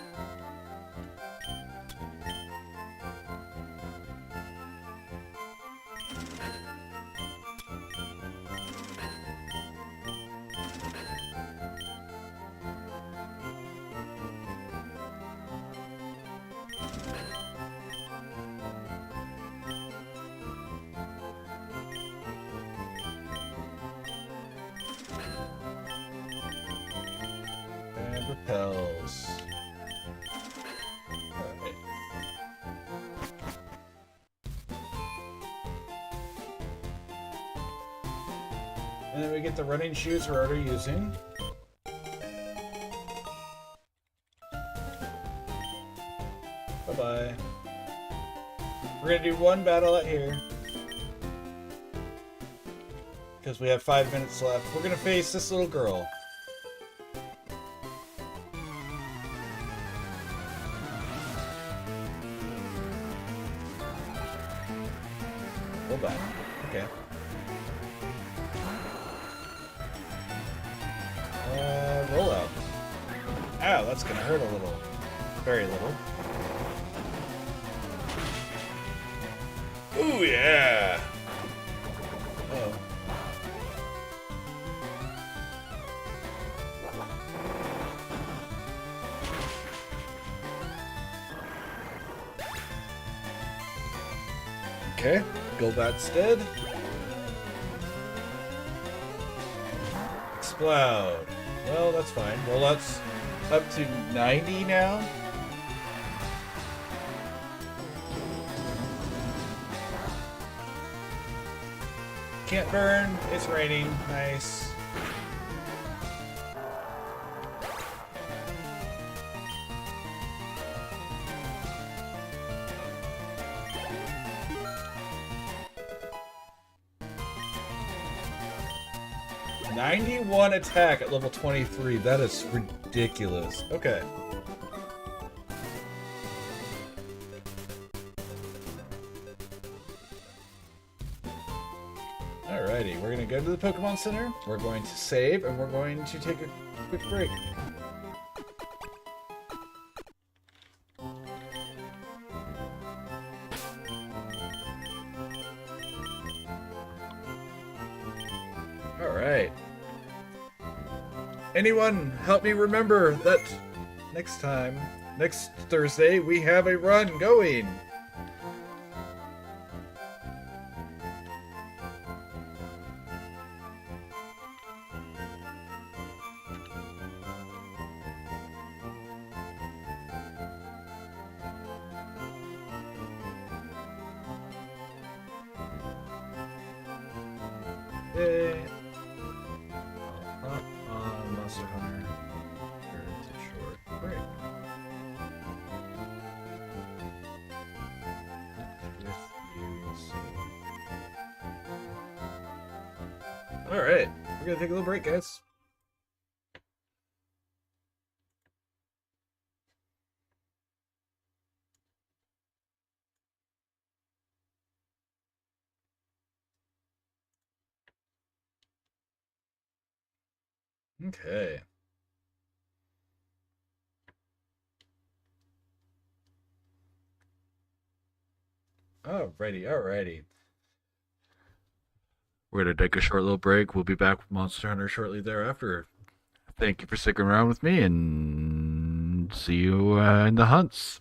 And repels. Alright. And then we get the running shoes we're already using. Bye-bye. We're gonna do one battle out here, because we have 5 minutes left. We're gonna face this little girl. Hold back. Okay. Roll out. Ow, that's gonna hurt a little. Very little. Ooh, yeah! Uh-oh. Okay, Golbat's dead. Explode. Well, that's fine. Rollout's up to 90 now. Can't burn. It's raining. Nice. '91 attack at level 23. That is ridiculous. Okay. Alrighty, we're gonna go to the Pokemon Center, we're going to save, and we're going to take a quick break. Alright. Anyone help me remember that next Thursday, we have a run going. Yay. Monster Hunter. Short break. Alright, we're gonna take a little break, guys. Okay. Alrighty. We're going to take a short little break. We'll be back with Monster Hunter shortly thereafter. Thank you for sticking around with me, and see you in the hunts.